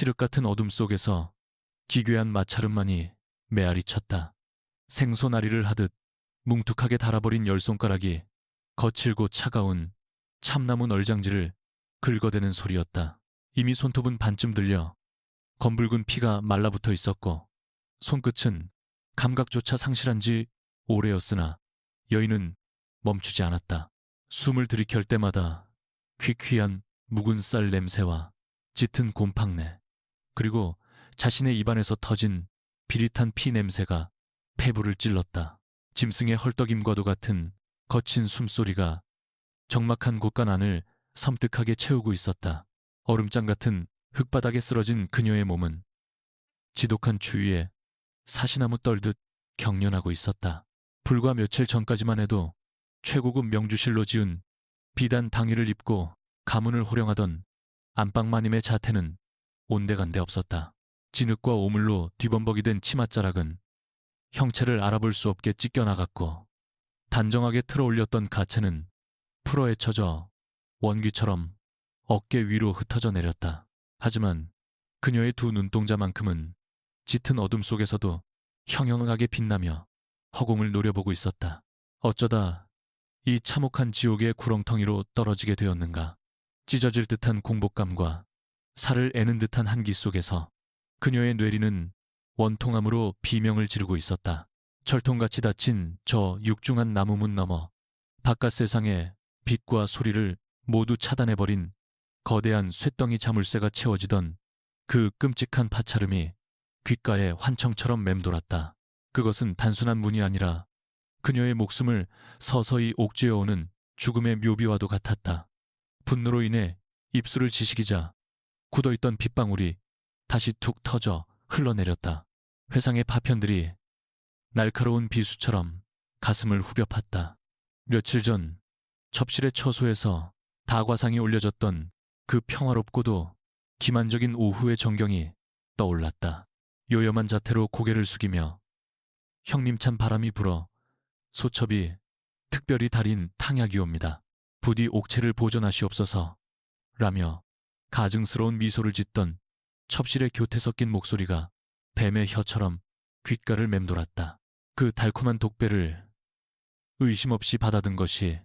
칠흑 같은 어둠 속에서 기괴한 마찰음만이 메아리 쳤다. 생소나리를 하듯 뭉툭하게 달아버린 열 손가락이 거칠고 차가운 참나무 널장지를 긁어대는 소리였다. 이미 손톱은 반쯤 들려 검붉은 피가 말라붙어 있었고 손끝은 감각조차 상실한 지 오래였으나 여인은 멈추지 않았다. 숨을 들이켤 때마다 퀴퀴한 묵은 쌀 냄새와 짙은 곰팡내, 그리고 자신의 입안에서 터진 비릿한 피 냄새가 폐부를 찔렀다. 짐승의 헐떡임과도 같은 거친 숨소리가 적막한 곳간 안을 섬뜩하게 채우고 있었다. 얼음장 같은 흙바닥에 쓰러진 그녀의 몸은 지독한 추위에 사시나무 떨듯 경련하고 있었다. 불과 며칠 전까지만 해도 최고급 명주실로 지은 비단 당의를 입고 가문을 호령하던 안방마님의 자태는 온데간데 없었다. 진흙과 오물로 뒤범벅이 된 치맛자락은 형체를 알아볼 수 없게 찢겨나갔고 단정하게 틀어올렸던 가채는 풀어헤쳐져 원귀처럼 어깨 위로 흩어져 내렸다. 하지만 그녀의 두 눈동자만큼은 짙은 어둠 속에서도 형형하게 빛나며 허공을 노려보고 있었다. 어쩌다 이 참혹한 지옥의 구렁텅이로 떨어지게 되었는가. 찢어질 듯한 공복감과 살을 애는 듯한 한기 속에서 그녀의 뇌리는 원통함으로 비명을 지르고 있었다. 철통같이 닫힌 저 육중한 나무문 너머 바깥 세상의 빛과 소리를 모두 차단해버린 거대한 쇠덩이 자물쇠가 채워지던 그 끔찍한 파차름이 귓가에 환청처럼 맴돌았다. 그것은 단순한 문이 아니라 그녀의 목숨을 서서히 옥죄어오는 죽음의 묘비와도 같았다. 분노로 인해 입술을 지식이자 굳어있던 빗방울이 다시 툭 터져 흘러내렸다. 회상의 파편들이 날카로운 비수처럼 가슴을 후벼 팠다. 며칠 전 접실의 처소에서 다과상이 올려졌던 그 평화롭고도 기만적인 오후의 정경이 떠올랐다. 요염한 자태로 고개를 숙이며 형님찬 바람이 불어 소첩이 특별히 달인 탕약이옵니다. 부디 옥체를 보존하시옵소서 라며 가증스러운 미소를 짓던 첩실의 곁에 섞인 목소리가 뱀의 혀처럼 귓가를 맴돌았다. 그 달콤한 독배를 의심 없이 받아든 것이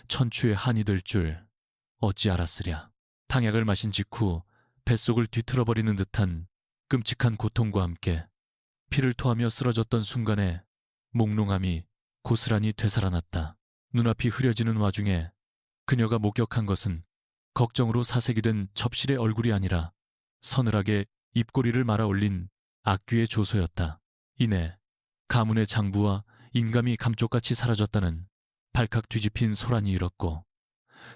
천추의 한이 될 줄 어찌 알았으랴. 탕약을 마신 직후 뱃속을 뒤틀어버리는 듯한 끔찍한 고통과 함께 피를 토하며 쓰러졌던 순간에 몽롱함이 고스란히 되살아났다. 눈앞이 흐려지는 와중에 그녀가 목격한 것은 걱정으로 사색이 된 접실의 얼굴이 아니라 서늘하게 입꼬리를 말아 올린 악귀의 조소였다. 이내 가문의 장부와 인감이 감쪽같이 사라졌다는 발칵 뒤집힌 소란이 일었고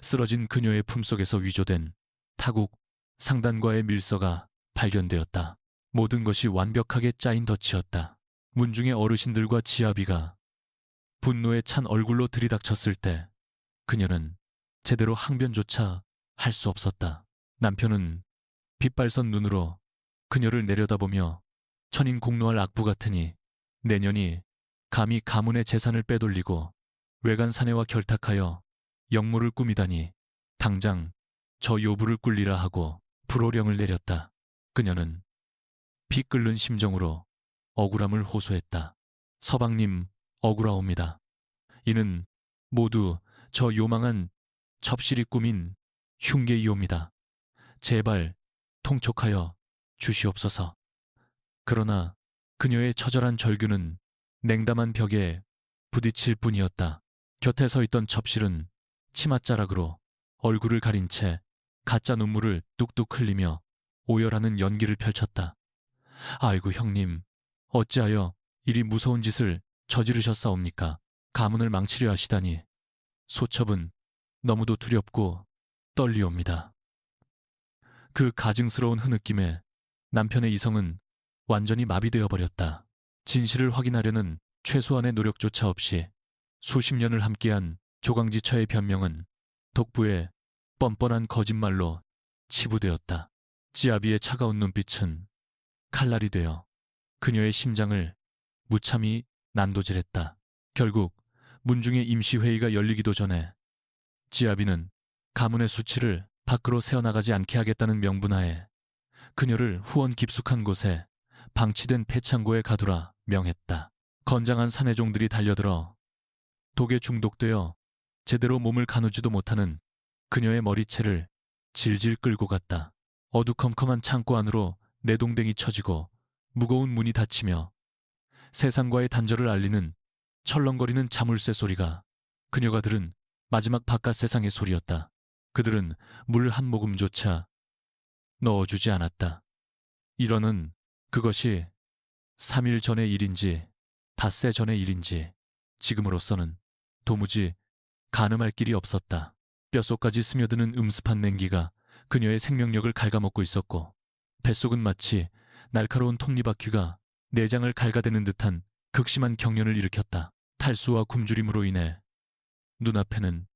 쓰러진 그녀의 품속에서 위조된 타국 상단과의 밀서가 발견되었다. 모든 것이 완벽하게 짜인 덫이었다. 문중의 어르신들과 지아비가 분노에 찬 얼굴로 들이닥쳤을 때 그녀는 제대로 항변조차 할 수 없었다. 남편은 빗발선 눈으로 그녀를 내려다보며 천인공노할 악부 같으니 내년이 감히 가문의 재산을 빼돌리고 외간 사내와 결탁하여 역모를 꾸미다니 당장 저 요부를 꿀리라 하고 불호령을 내렸다. 그녀는 피 끓는 심정으로 억울함을 호소했다. 서방님 억울하옵니다. 이는 모두 저 요망한 첩실이 꾸민 흉계이옵니다. 제발 통촉하여 주시옵소서. 그러나 그녀의 처절한 절규는 냉담한 벽에 부딪힐 뿐이었다. 곁에 서 있던 첩실은 치맛자락으로 얼굴을 가린 채 가짜 눈물을 뚝뚝 흘리며 오열하는 연기를 펼쳤다. 아이고 형님, 어찌하여 이리 무서운 짓을 저지르셨사옵니까? 가문을 망치려 하시다니 소첩은 너무도 두렵고 떨리옵니다. 그 가증스러운 흐느낌에 남편의 이성은 완전히 마비되어 버렸다. 진실을 확인하려는 최소한의 노력조차 없이 수십 년을 함께한 조강지처의 변명은 독부의 뻔뻔한 거짓말로 치부되었다. 지아비의 차가운 눈빛은 칼날이 되어 그녀의 심장을 무참히 난도질했다. 결국 문중의 임시회의가 열리기도 전에 지아비는 가문의 수치를 밖으로 새어나가지 않게 하겠다는 명분하에 그녀를 후원 깊숙한 곳에 방치된 폐창고에 가두라 명했다. 건장한 사내종들이 달려들어 독에 중독되어 제대로 몸을 가누지도 못하는 그녀의 머리채를 질질 끌고 갔다. 어두컴컴한 창고 안으로 내동댕이 쳐지고 무거운 문이 닫히며 세상과의 단절을 알리는 철렁거리는 자물쇠 소리가 그녀가 들은 마지막 바깥 세상의 소리였다. 그들은 물 한 모금조차 넣어주지 않았다. 이러는 그것이 3일 전의 일인지 닷새 전의 일인지 지금으로서는 도무지 가늠할 길이 없었다. 뼛속까지 스며드는 음습한 냉기가 그녀의 생명력을 갉아먹고 있었고 뱃속은 마치 날카로운 톱니바퀴가 내장을 갉아대는 듯한 극심한 경련을 일으켰다. 탈수와 굶주림으로 인해 눈앞에는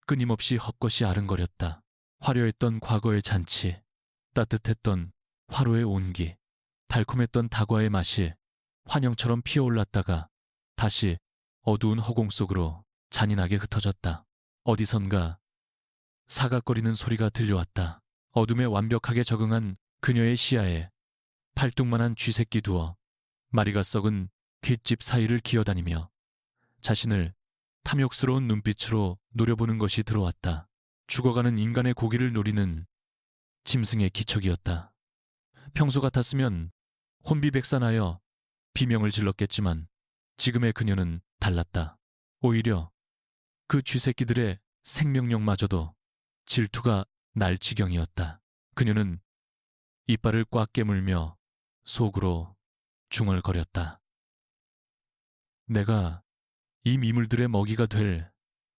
끊임없이 헛것이 아른거렸다. 화려했던 과거의 잔치, 따뜻했던 화로의 온기, 달콤했던 다과의 맛이 환영처럼 피어올랐다가 다시 어두운 허공 속으로 잔인하게 흩어졌다. 어디선가 사각거리는 소리가 들려왔다. 어둠에 완벽하게 적응한 그녀의 시야에 팔뚝만한 쥐새끼 두어 마리가 썩은 귓집 사이를 기어다니며 자신을 탐욕스러운 눈빛으로 노려보는 것이 들어왔다. 죽어가는 인간의 고기를 노리는 짐승의 기척이었다. 평소 같았으면 혼비백산하여 비명을 질렀겠지만 지금의 그녀는 달랐다. 오히려 그 쥐새끼들의 생명력마저도 질투가 날 지경이었다. 그녀는 이빨을 꽉 깨물며 속으로 중얼거렸다. 내가 이 미물들의 먹이가 될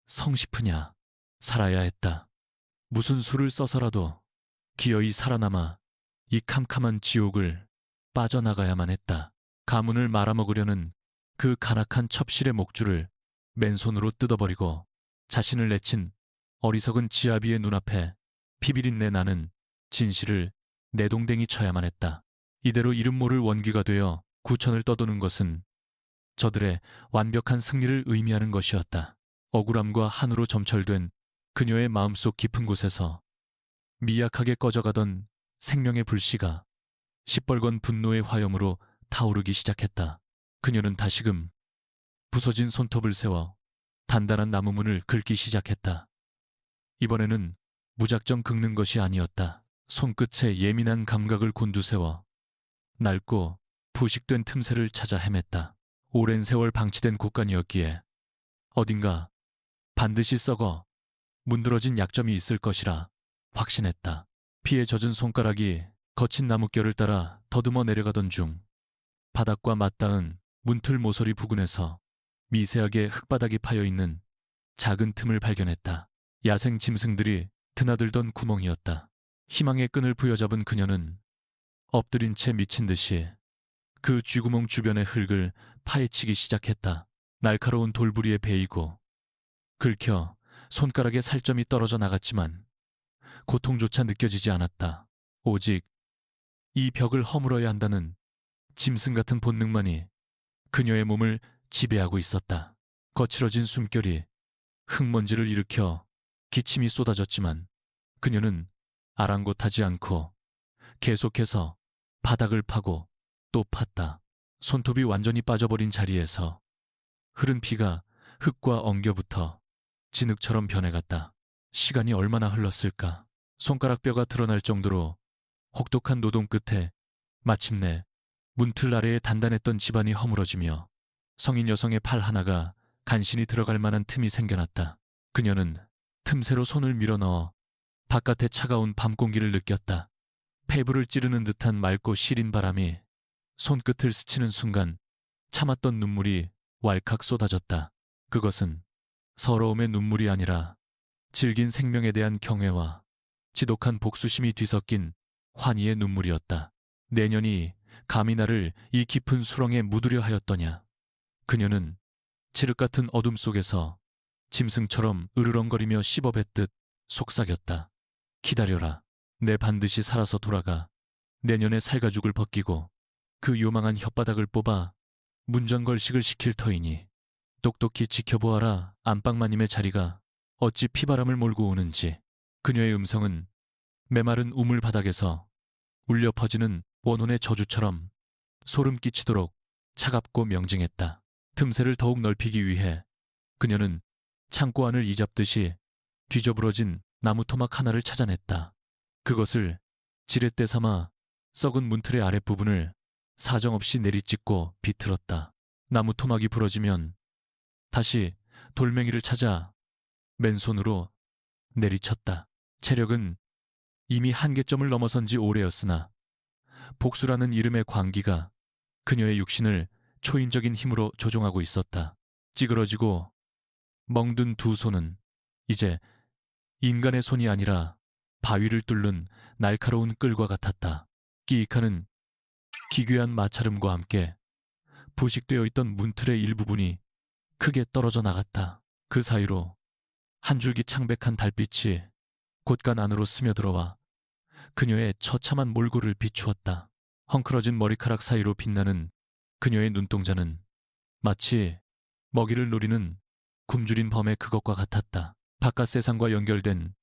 성시프냐. 살아야 했다. 무슨 수를 써서라도 기어이 살아남아 이 캄캄한 지옥을 빠져나가야만 했다. 가문을 말아먹으려는 그 간악한 첩실의 목줄을 맨손으로 뜯어버리고 자신을 내친 어리석은 지아비의 눈앞에 피비린내 나는 진실을 내동댕이 쳐야만 했다. 이대로 이름 모를 원귀가 되어 구천을 떠도는 것은 저들의 완벽한 승리를 의미하는 것이었다. 억울함과 한으로 점철된 그녀의 마음속 깊은 곳에서 미약하게 꺼져가던 생명의 불씨가 시뻘건 분노의 화염으로 타오르기 시작했다. 그녀는 다시금 부서진 손톱을 세워 단단한 나무문을 긁기 시작했다. 이번에는 무작정 긁는 것이 아니었다. 손끝에 예민한 감각을 곤두세워 낡고 부식된 틈새를 찾아 헤맸다. 오랜 세월 방치된 곳간이었기에 어딘가 반드시 썩어 문드러진 약점이 있을 것이라 확신했다. 피에 젖은 손가락이 거친 나뭇결을 따라 더듬어 내려가던 중 바닥과 맞닿은 문틀 모서리 부근에서 미세하게 흙바닥이 파여있는 작은 틈을 발견했다. 야생 짐승들이 드나들던 구멍이었다. 희망의 끈을 부여잡은 그녀는 엎드린 채 미친 듯이 그 쥐구멍 주변의 흙을 파헤치기 시작했다. 날카로운 돌부리에 베이고 긁혀 손가락에 살점이 떨어져 나갔지만 고통조차 느껴지지 않았다. 오직 이 벽을 허물어야 한다는 짐승 같은 본능만이 그녀의 몸을 지배하고 있었다. 거칠어진 숨결이 흙먼지를 일으켜 기침이 쏟아졌지만 그녀는 아랑곳하지 않고 계속해서 바닥을 파고 또 팠다. 손톱이 완전히 빠져버린 자리에서 흐른 피가 흙과 엉겨붙어 진흙처럼 변해갔다. 시간이 얼마나 흘렀을까. 손가락뼈가 드러날 정도로 혹독한 노동 끝에 마침내 문틀 아래에 단단했던 집안이 허물어지며 성인 여성의 팔 하나가 간신히 들어갈 만한 틈이 생겨났다. 그녀는 틈새로 손을 밀어넣어 바깥의 차가운 밤 공기를 느꼈다. 폐부를 찌르는 듯한 맑고 시린 바람이 손끝을 스치는 순간 참았던 눈물이 왈칵 쏟아졌다. 그것은 서러움의 눈물이 아니라 질긴 생명에 대한 경외와 지독한 복수심이 뒤섞인 환희의 눈물이었다. 내년이 감히 나를 이 깊은 수렁에 묻으려 하였더냐. 그녀는 칠흑 같은 어둠 속에서 짐승처럼 으르렁거리며 씹어뱉듯 속삭였다. 기다려라. 내 반드시 살아서 돌아가 내년에 살가죽을 벗기고 그 요망한 혓바닥을 뽑아 문전걸식을 시킬 터이니 똑똑히 지켜보아라. 안방마님의 자리가 어찌 피바람을 몰고 오는지. 그녀의 음성은 메마른 우물 바닥에서 울려 퍼지는 원혼의 저주처럼 소름 끼치도록 차갑고 명징했다. 틈새를 더욱 넓히기 위해 그녀는 창고 안을 이잡듯이 뒤져부러진 나무 토막 하나를 찾아냈다. 그것을 지렛대 삼아 썩은 문틀의 아랫부분을 사정없이 내리찍고 비틀었다. 나무 토막이 부러지면 다시 돌멩이를 찾아 맨손으로 내리쳤다. 체력은 이미 한계점을 넘어선 지 오래였으나 복수라는 이름의 광기가 그녀의 육신을 초인적인 힘으로 조종하고 있었다. 찌그러지고 멍든 두 손은 이제 인간의 손이 아니라 바위를 뚫는 날카로운 끌과 같았다. 끼익하는 기괴한 마찰음과 함께 부식되어 있던 문틀의 일부분이 크게 떨어져 나갔다. 그 사이로 한 줄기 창백한 달빛이 곳간 안으로 스며들어와 그녀의 처참한 몰골을 비추었다. 헝클어진 머리카락 사이로 빛나는 그녀의 눈동자는 마치 먹이를 노리는 굶주린 범의 그것과 같았다. 바깥 세상과 연결된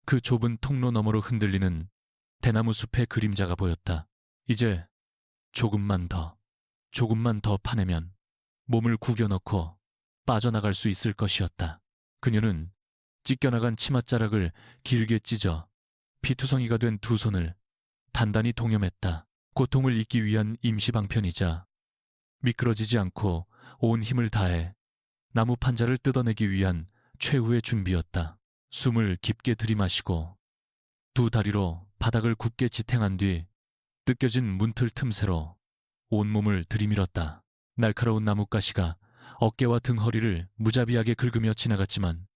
그 좁은 통로 너머로 흔들리는 대나무 숲의 그림자가 보였다. 이제 조금만 더 파내면 몸을 구겨넣고 빠져나갈 수 있을 것이었다. 그녀는 찢겨나간 치맛자락을 길게 찢어 피투성이가 된 두 손을 단단히 동여맸다. 고통을 잊기 위한 임시방편이자 미끄러지지 않고 온 힘을 다해 나무 판자를 뜯어내기 위한 최후의 준비였다. 숨을 깊게 들이마시고 두 다리로 바닥을 굳게 지탱한 뒤 뜯겨진 문틀 틈새로 온몸을 들이밀었다. 날카로운 나뭇가시가 어깨와 등허리를 무자비하게 긁으며 지나갔지만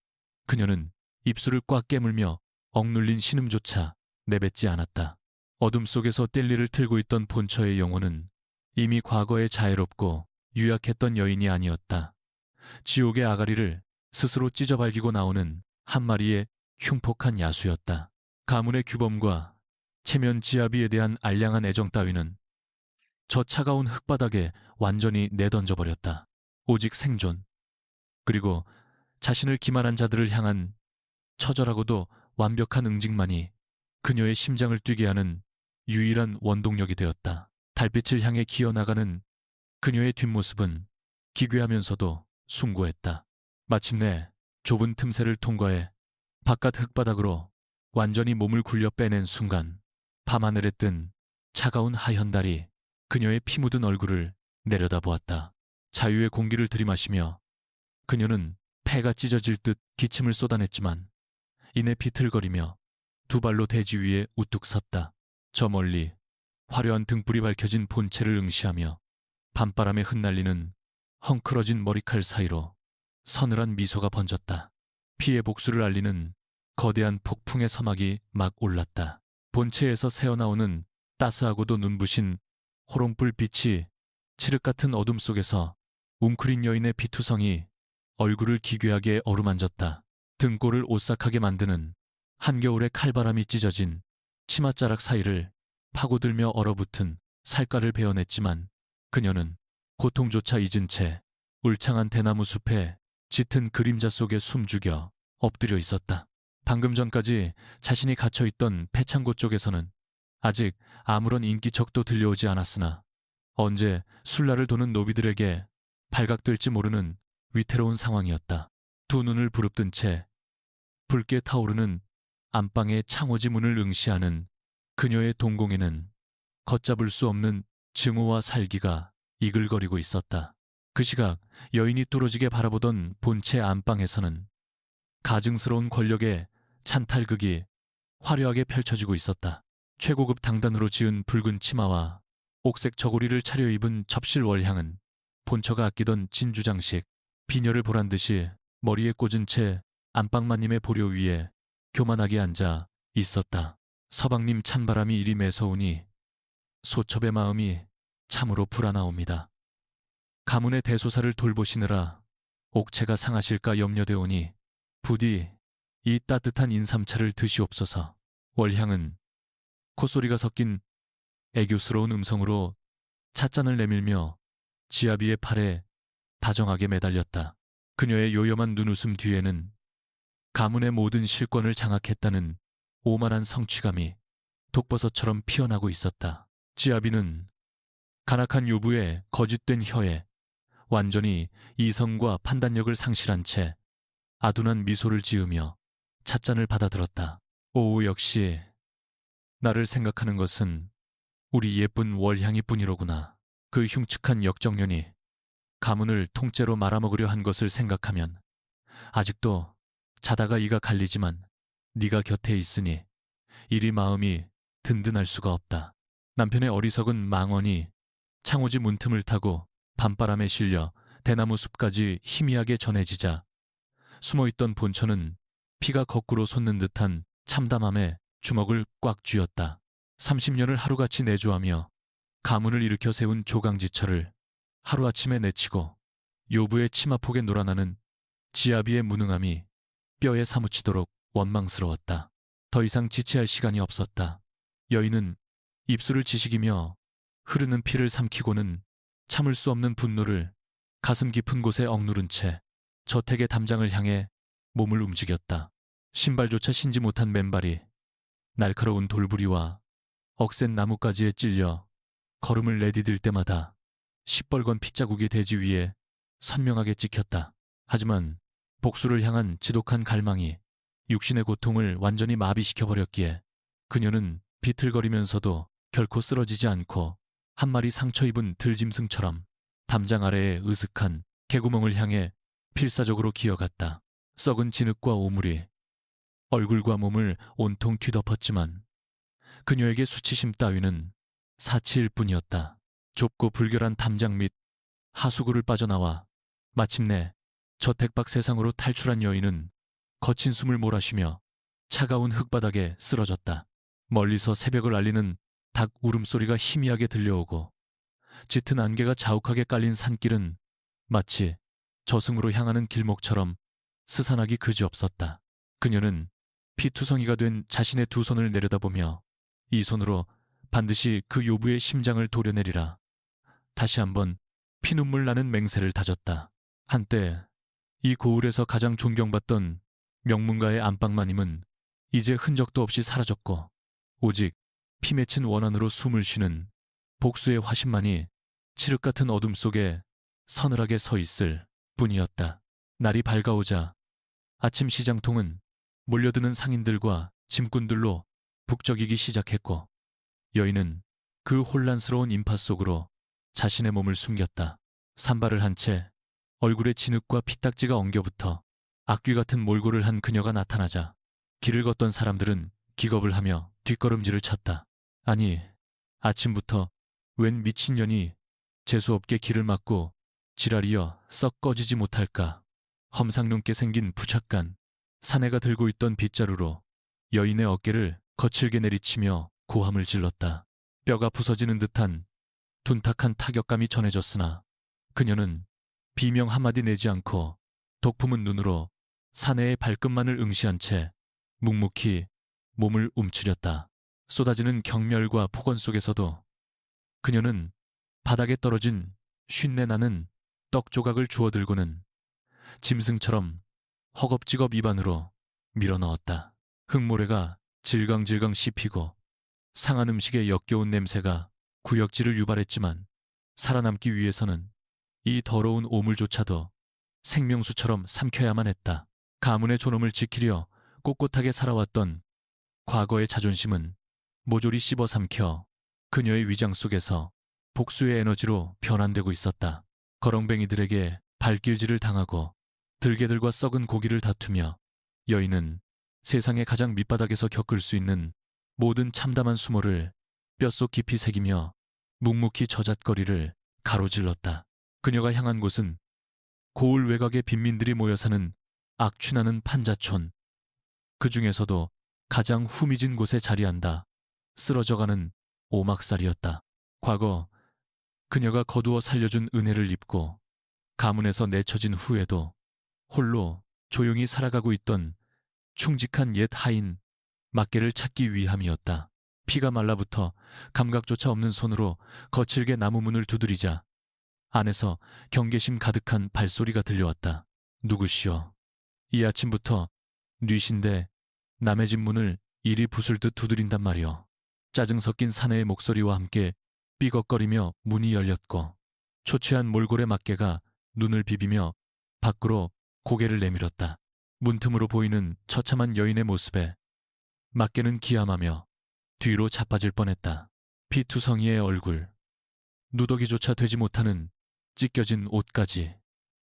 그녀는 입술을 꽉 깨물며 억눌린 신음조차 내뱉지 않았다. 어둠 속에서 뗄리를 틀고 있던 본처의 영혼은 이미 과거에 자애롭고 유약했던 여인이 아니었다. 지옥의 아가리를 스스로 찢어발기고 나오는 한 마리의 흉폭한 야수였다. 가문의 규범과 체면 지아비에 대한 알량한 애정 따위는 저 차가운 흙바닥에 완전히 내던져버렸다. 오직 생존, 그리고 자신을 기만한 자들을 향한 처절하고도 완벽한 응징만이 그녀의 심장을 뛰게 하는 유일한 원동력이 되었다. 달빛을 향해 기어나가는 그녀의 뒷모습은 기괴하면서도 숭고했다. 마침내 좁은 틈새를 통과해 바깥 흙바닥으로 완전히 몸을 굴려 빼낸 순간 밤하늘에 뜬 차가운 하얀 달이 그녀의 피 묻은 얼굴을 내려다보았다. 자유의 공기를 들이마시며 그녀는 폐가 찢어질 듯 기침을 쏟아냈지만 이내 비틀거리며 두 발로 대지 위에 우뚝 섰다. 저 멀리 화려한 등불이 밝혀진 본체를 응시하며 밤바람에 흩날리는 헝클어진 머리칼 사이로 서늘한 미소가 번졌다. 피의 복수를 알리는 거대한 폭풍의 서막이 막 올랐다. 본체에서 새어나오는 따스하고도 눈부신 호롱불 빛이 칠흑 같은 어둠 속에서 웅크린 여인의 피투성이 얼굴을 기괴하게 어루만졌다. 등골을 오싹하게 만드는 한겨울의 칼바람이 찢어진 치맛자락 사이를 파고들며 얼어붙은 살갗을 베어냈지만 그녀는 고통조차 잊은 채 울창한 대나무 숲에 짙은 그림자 속에 숨죽여 엎드려 있었다. 방금 전까지 자신이 갇혀있던 패창고 쪽에서는 아직 아무런 인기척도 들려오지 않았으나 언제 술라를 도는 노비들에게 발각될지 모르는 위태로운 상황이었다. 두 눈을 부릅뜬 채 붉게 타오르는 안방의 창호지 문을 응시하는 그녀의 동공에는 걷잡을 수 없는 증오와 살기가 이글거리고 있었다. 그 시각 여인이 뚫어지게 바라보던 본체 안방에서는 가증스러운 권력의 찬탈극이 화려하게 펼쳐지고 있었다. 최고급 당단으로 지은 붉은 치마와 옥색 저고리를 차려입은 접실 월향은 본처가 아끼던 진주장식, 비녀를 보란 듯이 머리에 꽂은 채 안방마님의 보료 위에 교만하게 앉아 있었다. 서방님 찬바람이 이리 매서우니 소첩의 마음이 참으로 불안하옵니다. 가문의 대소사를 돌보시느라 옥체가 상하실까 염려되오니 부디 이 따뜻한 인삼차를 드시옵소서. 월향은 콧소리가 섞인 애교스러운 음성으로 찻잔을 내밀며 지아비의 팔에 다정하게 매달렸다. 그녀의 요염한 눈웃음 뒤에는 가문의 모든 실권을 장악했다는 오만한 성취감이 독버섯처럼 피어나고 있었다. 지아비는 간악한 요부의 거짓된 혀에 완전히 이성과 판단력을 상실한 채 아둔한 미소를 지으며 찻잔을 받아들었다. 오, 역시 나를 생각하는 것은 우리 예쁜 월향이 뿐이로구나. 그 흉측한 역정년이 가문을 통째로 말아먹으려 한 것을 생각하면 아직도 자다가 이가 갈리지만 네가 곁에 있으니 이리 마음이 든든할 수가 없다. 남편의 어리석은 망언이 창호지 문틈을 타고 밤바람에 실려 대나무 숲까지 희미하게 전해지자 숨어있던 본처는 피가 거꾸로 솟는 듯한 참담함에 주먹을 꽉 쥐었다. 30년을 하루같이 내조하며 가문을 일으켜 세운 조강지처를 하루아침에 내치고 요부의 치마폭에 놀아나는 지아비의 무능함이 뼈에 사무치도록 원망스러웠다. 더 이상 지체할 시간이 없었다. 여인은 입술을 지식이며 흐르는 피를 삼키고는 참을 수 없는 분노를 가슴 깊은 곳에 억누른 채 저택의 담장을 향해 몸을 움직였다. 신발조차 신지 못한 맨발이 날카로운 돌부리와 억센 나뭇가지에 찔려 걸음을 내디딜 때마다 시뻘건 핏자국이 대지 위에 선명하게 찍혔다. 하지만 복수를 향한 지독한 갈망이 육신의 고통을 완전히 마비시켜버렸기에 그녀는 비틀거리면서도 결코 쓰러지지 않고 한 마리 상처 입은 들짐승처럼 담장 아래의 으슥한 개구멍을 향해 필사적으로 기어갔다. 썩은 진흙과 오물이 얼굴과 몸을 온통 뒤덮었지만 그녀에게 수치심 따위는 사치일 뿐이었다. 좁고 불결한 담장 및 하수구를 빠져나와 마침내 저택 밖 세상으로 탈출한 여인은 거친 숨을 몰아쉬며 차가운 흙바닥에 쓰러졌다. 멀리서 새벽을 알리는 닭 울음소리가 희미하게 들려오고 짙은 안개가 자욱하게 깔린 산길은 마치 저승으로 향하는 길목처럼 스산하기 그지없었다. 그녀는 피투성이가 된 자신의 두 손을 내려다보며 이 손으로 반드시 그 요부의 심장을 도려내리라 다시 한번 피눈물 나는 맹세를 다졌다. 한때 이 고을에서 가장 존경받던 명문가의 안방마님은 이제 흔적도 없이 사라졌고 오직 피 맺힌 원한으로 숨을 쉬는 복수의 화신만이 칠흑 같은 어둠 속에 서늘하게 서 있을 뿐이었다. 날이 밝아오자 아침 시장통은 몰려드는 상인들과 짐꾼들로 북적이기 시작했고 여인은 그 혼란스러운 인파 속으로 자신의 몸을 숨겼다. 산발을 한 채 얼굴에 진흙과 피딱지가 엉겨붙어 악귀 같은 몰골을 한 그녀가 나타나자 길을 걷던 사람들은 기겁을 하며 뒷걸음질을 쳤다. 아니, 아침부터 웬 미친년이 재수없게 길을 막고 지랄이여 썩 꺼지지 못할까. 험상궂게 생긴 부착간 사내가 들고 있던 빗자루로 여인의 어깨를 거칠게 내리치며 고함을 질렀다. 뼈가 부서지는 듯한 둔탁한 타격감이 전해졌으나 그녀는 비명 한마디 내지 않고 독품은 눈으로 사내의 발끝만을 응시한 채 묵묵히 몸을 움츠렸다. 쏟아지는 경멸과 폭언 속에서도 그녀는 바닥에 떨어진 쉰내 나는 떡 조각을 주워들고는 짐승처럼 허겁지겁 입안으로 밀어넣었다. 흙모래가 질겅질겅 씹히고 상한 음식의 역겨운 냄새가 구역질을 유발했지만 살아남기 위해서는 이 더러운 오물조차도 생명수처럼 삼켜야만 했다. 가문의 존엄을 지키려 꼿꼿하게 살아왔던 과거의 자존심은 모조리 씹어 삼켜 그녀의 위장 속에서 복수의 에너지로 변환되고 있었다. 거렁뱅이들에게 발길질을 당하고 들개들과 썩은 고기를 다투며 여인은 세상의 가장 밑바닥에서 겪을 수 있는 모든 참담한 수모를 뼛속 깊이 새기며 묵묵히 저잣거리를 가로질렀다. 그녀가 향한 곳은 고을 외곽의 빈민들이 모여 사는 악취나는 판자촌. 그 중에서도 가장 후미진 곳에 자리한다 쓰러져가는 오막살이었다. 과거 그녀가 거두어 살려준 은혜를 입고 가문에서 내쳐진 후에도 홀로 조용히 살아가고 있던 충직한 옛 하인 막개를 찾기 위함이었다. 피가 말라붙어 감각조차 없는 손으로 거칠게 나무 문을 두드리자 안에서 경계심 가득한 발소리가 들려왔다. 누구시오? 이 아침부터 뉘신데 남의 집 문을 이리 부술듯 두드린단 말이오. 짜증 섞인 사내의 목소리와 함께 삐걱거리며 문이 열렸고 초췌한 몰골의 막개가 눈을 비비며 밖으로 고개를 내밀었다. 문틈으로 보이는 처참한 여인의 모습에 막개는 기함하며 뒤로 자빠질 뻔했다. 피투성이의 얼굴, 누더기조차 되지 못하는 찢겨진 옷까지,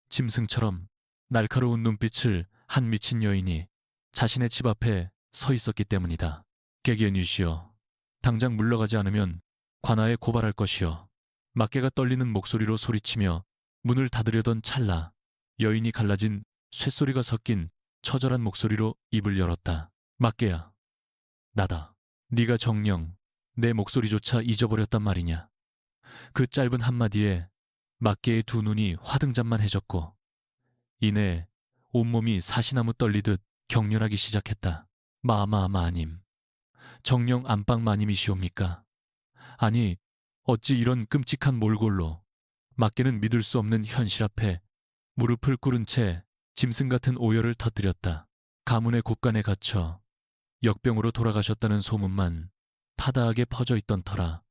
짐승처럼 날카로운 눈빛을 한 미친 여인이 자신의 집 앞에 서 있었기 때문이다. 개개뉴시여, 당장 물러가지 않으면 관아에 고발할 것이여. 막개가 떨리는 목소리로 소리치며 문을 닫으려던 찰나 여인이 갈라진 쇳소리가 섞인 처절한 목소리로 입을 열었다. 막개야, 나다. 네가 정녕 내 목소리조차 잊어버렸단 말이냐. 그 짧은 한마디에 막개의 두 눈이 화등잔만해졌고 이내 온몸이 사시나무 떨리듯 격렬하기 시작했다. 마님, 정녕 안방 마님이시옵니까? 아니, 어찌 이런 끔찍한 몰골로. 막개는 믿을 수 없는 현실 앞에 무릎을 꿇은 채 짐승 같은 오열을 터뜨렸다. 가문의 곳간에 갇혀 역병으로 돌아가셨다는 소문만 파다하게 퍼져 있던 터라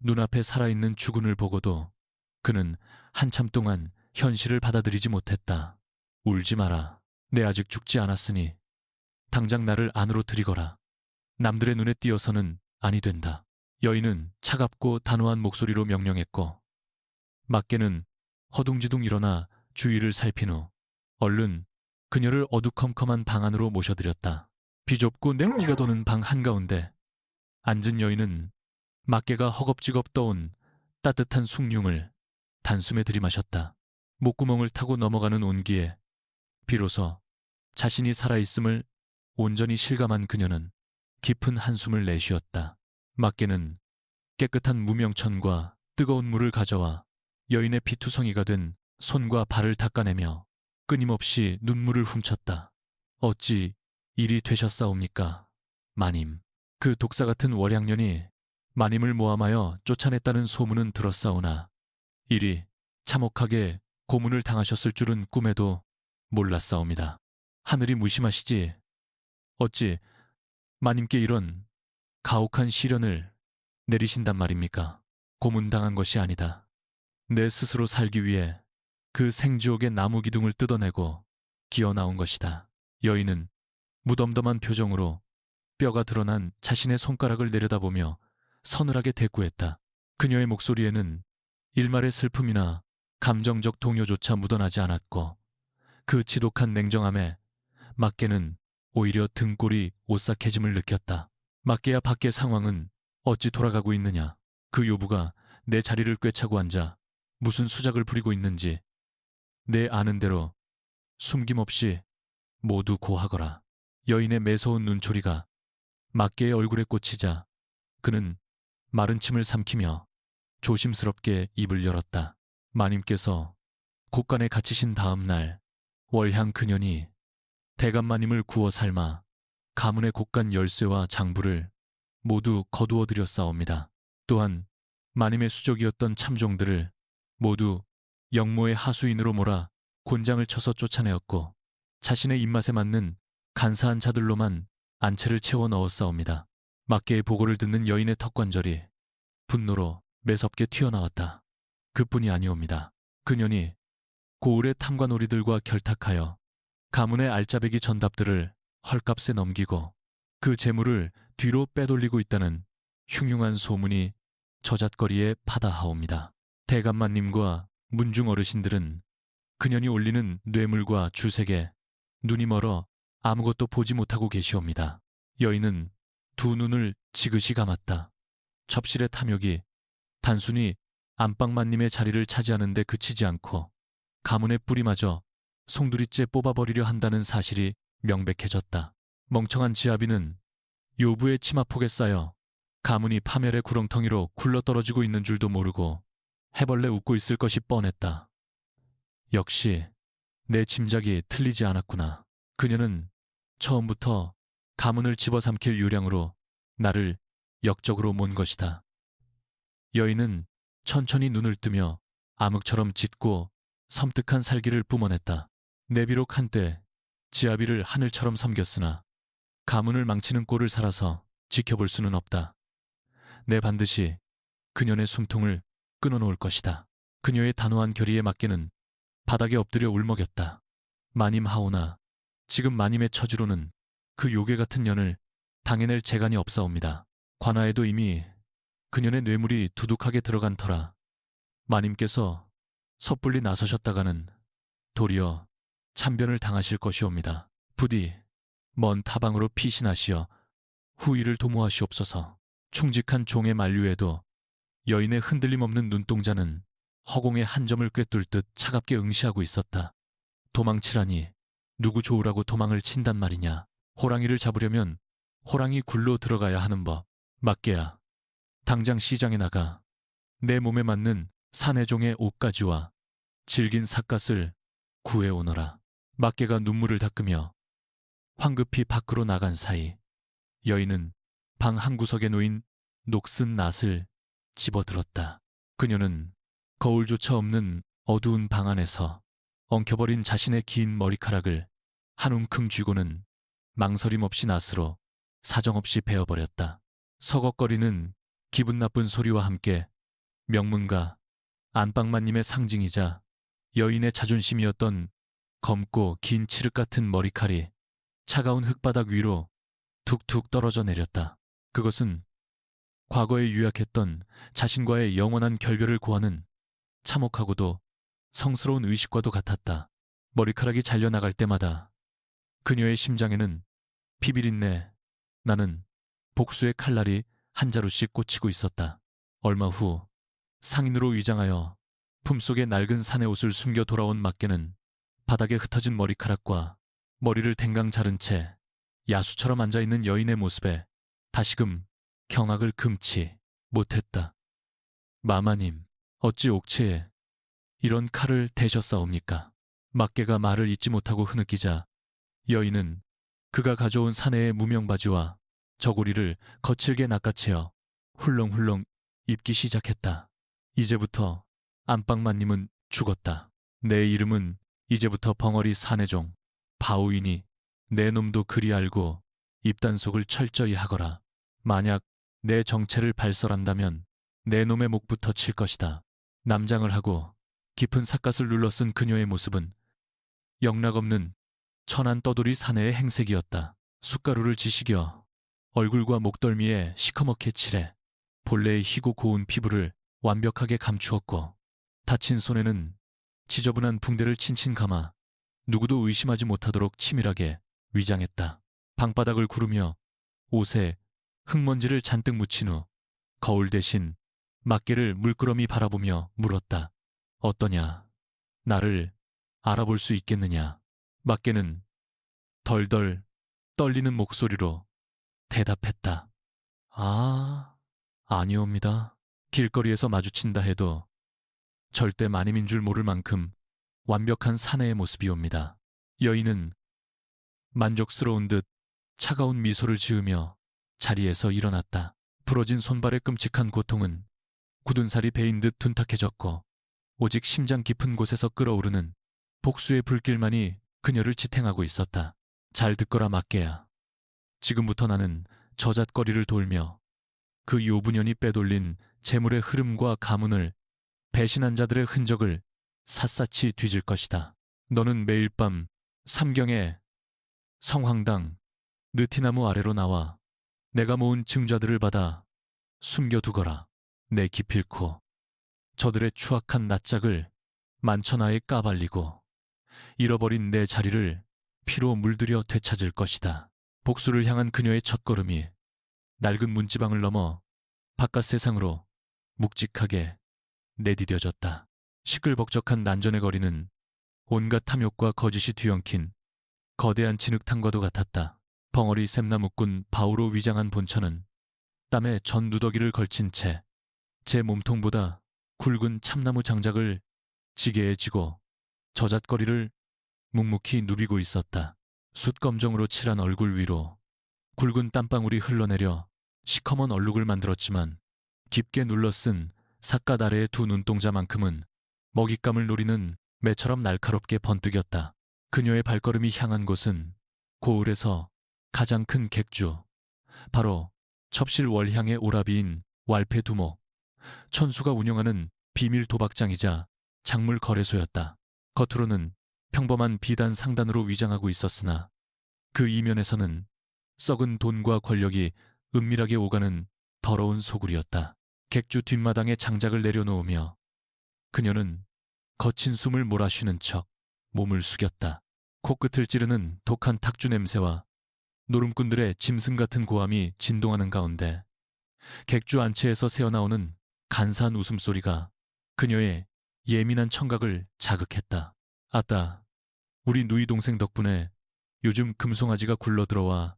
눈앞에 살아있는 주군을 보고도 그는 한참 동안 현실을 받아들이지 못했다. 울지 마라. 내 아직 죽지 않았으니 당장 나를 안으로 들이거라. 남들의 눈에 띄어서는 아니 된다. 여인은 차갑고 단호한 목소리로 명령했고 막개는 허둥지둥 일어나 주위를 살핀 후 얼른 그녀를 어두컴컴한 방 안으로 모셔들였다. 비좁고 냉기가 도는 방 한가운데 앉은 여인은 막개가 허겁지겁 떠온 따뜻한 숭늉을 단숨에 들이마셨다. 목구멍을 타고 넘어가는 온기에 비로소 자신이 살아있음을 온전히 실감한 그녀는 깊은 한숨을 내쉬었다. 막개는 깨끗한 무명천과 뜨거운 물을 가져와 여인의 피투성이가 된 손과 발을 닦아내며 끊임없이 눈물을 훔쳤다. 어찌 일이 되셨사옵니까, 마님. 그 독사 같은 월양년이 마님을 모함하여 쫓아냈다는 소문은 들었사오나 일이 참혹하게 고문을 당하셨을 줄은 꿈에도 몰랐사옵니다. 하늘이 무심하시지 어찌 마님께 이런 가혹한 시련을 내리신단 말입니까? 고문당한 것이 아니다. 내 스스로 살기 위해 그 생주옥의 나무 기둥을 뜯어내고 기어 나온 것이다. 여인은 무덤덤한 표정으로 뼈가 드러난 자신의 손가락을 내려다보며 서늘하게 대꾸했다. 그녀의 목소리에는 일말의 슬픔이나 감정적 동요조차 묻어나지 않았고 그 지독한 냉정함에 막개는 오히려 등골이 오싹해짐을 느꼈다. 막개야, 밖의 상황은 어찌 돌아가고 있느냐. 그 요부가 내 자리를 꿰차고 앉아 무슨 수작을 부리고 있는지 내 아는 대로 숨김없이 모두 고하거라. 여인의 매서운 눈초리가 막개의 얼굴에 꽂히자 그는 마른 침을 삼키며 조심스럽게 입을 열었다. 마님께서 곳간에 갇히신 다음 날 월향 그년이 대감마님을 구워 삶아 가문의 곳간 열쇠와 장부를 모두 거두어 드렸사옵니다. 또한 마님의 수족이었던 참종들을 모두 영모의 하수인으로 몰아 곤장을 쳐서 쫓아내었고 자신의 입맛에 맞는 간사한 자들로만 안채를 채워 넣었사옵니다. 막개의 보고를 듣는 여인의 턱관절이 분노로 매섭게 튀어나왔다. 그뿐이 아니옵니다. 그년이 고을의 탐관오리들과 결탁하여 가문의 알짜배기 전답들을 헐값에 넘기고 그 재물을 뒤로 빼돌리고 있다는 흉흉한 소문이 저잣거리에 파다하옵니다. 대감마님과 문중 어르신들은 그년이 올리는 뇌물과 주색에 눈이 멀어 아무것도 보지 못하고 계시옵니다. 여인은 두 눈을 지그시 감았다. 첩실의 탐욕이 단순히 안방마님의 자리를 차지하는 데 그치지 않고 가문의 뿌리마저 송두리째 뽑아버리려 한다는 사실이 명백해졌다. 멍청한 지아비는 요부의 치마폭에 쌓여 가문이 파멸의 구렁텅이로 굴러떨어지고 있는 줄도 모르고 해벌레 웃고 있을 것이 뻔했다. 역시 내 짐작이 틀리지 않았구나. 그녀는 처음부터 가문을 집어삼킬 요량으로 나를 역적으로 몬 것이다. 여인은 천천히 눈을 뜨며 암흑처럼 짙고 섬뜩한 살기를 뿜어냈다. 내 비록 한때 지아비를 하늘처럼 섬겼으나 가문을 망치는 꼴을 살아서 지켜볼 수는 없다. 내 반드시 그녀의 숨통을 끊어놓을 것이다. 그녀의 단호한 결의에 맞게는 바닥에 엎드려 울먹였다. 마님 하오나 지금 마님의 처지로는 그 요괴 같은 년을 당해낼 재간이 없사옵니다. 관아에도 이미 그녀의 뇌물이 두둑하게 들어간 터라 마님께서 섣불리 나서셨다가는 도리어 참변을 당하실 것이옵니다. 부디 먼 타방으로 피신하시어 후일을 도모하시옵소서. 충직한 종의 만류에도 여인의 흔들림 없는 눈동자는 허공에 한 점을 꿰뚫 듯 차갑게 응시하고 있었다. 도망치라니 누구 좋으라고 도망을 친단 말이냐. 호랑이를 잡으려면 호랑이 굴로 들어가야 하는 법. 막개야, 당장 시장에 나가 내 몸에 맞는 사내종의 옷가지와 질긴 삿갓을 구해오너라. 막개가 눈물을 닦으며 황급히 밖으로 나간 사이 여인은 방 한구석에 놓인 녹슨 낫을 집어들었다. 그녀는 거울조차 없는 어두운 방 안에서 엉켜버린 자신의 긴 머리카락을 한 움큼 쥐고는 망설임 없이 낫으로 사정없이 베어버렸다. 서걱거리는 기분 나쁜 소리와 함께 명문가 안방마님의 상징이자 여인의 자존심이었던 검고 긴 칠흑 같은 머리칼이 차가운 흙바닥 위로 툭툭 떨어져 내렸다. 그것은 과거에 유약했던 자신과의 영원한 결별을 고하는 참혹하고도 성스러운 의식과도 같았다. 머리카락이 잘려나갈 때마다 그녀의 심장에는 피비린내 나는 복수의 칼날이 한 자루씩 꽂히고 있었다. 얼마 후 상인으로 위장하여 품속에 낡은 사내 옷을 숨겨 돌아온 막개는 바닥에 흩어진 머리카락과 머리를 댕강 자른 채 야수처럼 앉아있는 여인의 모습에 다시금 경악을 금치 못했다. 마마님, 어찌 옥체에 이런 칼을 대셨사옵니까? 막개가 말을 잇지 못하고 흐느끼자 여인은 그가 가져온 사내의 무명바지와 저고리를 거칠게 낚아채어 훌렁훌렁 입기 시작했다. 이제부터 안방마님은 죽었다. 내 이름은 이제부터 벙어리 사내종 바우이니 내 놈도 그리 알고 입단속을 철저히 하거라. 만약 내 정체를 발설한다면 내 놈의 목부터 칠 것이다. 남장을 하고 깊은 삿갓을 눌러 쓴 그녀의 모습은 영락없는 천한 떠돌이 사내의 행색이었다. 숟가루를 지식여 얼굴과 목덜미에 시커멓게 칠해 본래의 희고 고운 피부를 완벽하게 감추었고 다친 손에는 지저분한 붕대를 친친 감아 누구도 의심하지 못하도록 치밀하게 위장했다. 방바닥을 구르며 옷에 흙먼지를 잔뜩 묻힌 후 거울 대신 막개를 물끄러미 바라보며 물었다. 어떠냐? 나를 알아볼 수 있겠느냐? 막개는 덜덜 떨리는 목소리로 대답했다. 아니옵니다. 길거리에서 마주친다 해도 절대 마님인 줄 모를 만큼 완벽한 사내의 모습이옵니다. 여인은 만족스러운 듯 차가운 미소를 지으며 자리에서 일어났다. 부러진 손발의 끔찍한 고통은 굳은 살이 베인 듯 둔탁해졌고 오직 심장 깊은 곳에서 끓어오르는 복수의 불길만이 그녀를 지탱하고 있었다. 잘 듣거라 막개야. 지금부터 나는 저잣거리를 돌며 그 요부년이 빼돌린 재물의 흐름과 가문을 배신한 자들의 흔적을 샅샅이 뒤질 것이다. 너는 매일 밤 삼경에 성황당 느티나무 아래로 나와 내가 모은 증좌들을 받아 숨겨두거라. 내 기필코 저들의 추악한 낯짝을 만천하에 까발리고 잃어버린 내 자리를 피로 물들여 되찾을 것이다. 복수를 향한 그녀의 첫걸음이 낡은 문지방을 넘어 바깥 세상으로 묵직하게 내디뎌졌다. 시끌벅적한 난전의 거리는 온갖 탐욕과 거짓이 뒤엉킨 거대한 진흙탕과도 같았다. 벙어리 샘나무꾼 바우로 위장한 본처는 땀에 전 누더기를 걸친 채 제 몸통보다 굵은 참나무 장작을 지게에 지고 저잣거리를 묵묵히 누비고 있었다. 숯검정으로 칠한 얼굴 위로 굵은 땀방울이 흘러내려 시커먼 얼룩을 만들었지만 깊게 눌러쓴 삿갓 아래의 두 눈동자만큼은 먹잇감을 노리는 매처럼 날카롭게 번뜩였다. 그녀의 발걸음이 향한 곳은 고을에서 가장 큰 객주, 바로 첩실 월향의 오라비인 왈패 두목, 천수가 운영하는 비밀 도박장이자 작물 거래소였다. 겉으로는 평범한 비단 상단으로 위장하고 있었으나 그 이면에서는 썩은 돈과 권력이 은밀하게 오가는 더러운 소굴이었다. 객주 뒷마당에 장작을 내려놓으며 그녀는 거친 숨을 몰아쉬는 척 몸을 숙였다. 코끝을 찌르는 독한 탁주 냄새와 노름꾼들의 짐승 같은 고함이 진동하는 가운데 객주 안채에서 새어나오는 간사한 웃음소리가 그녀의 예민한 청각을 자극했다. 아따, 우리 누이 동생 덕분에 요즘 금송아지가 굴러들어와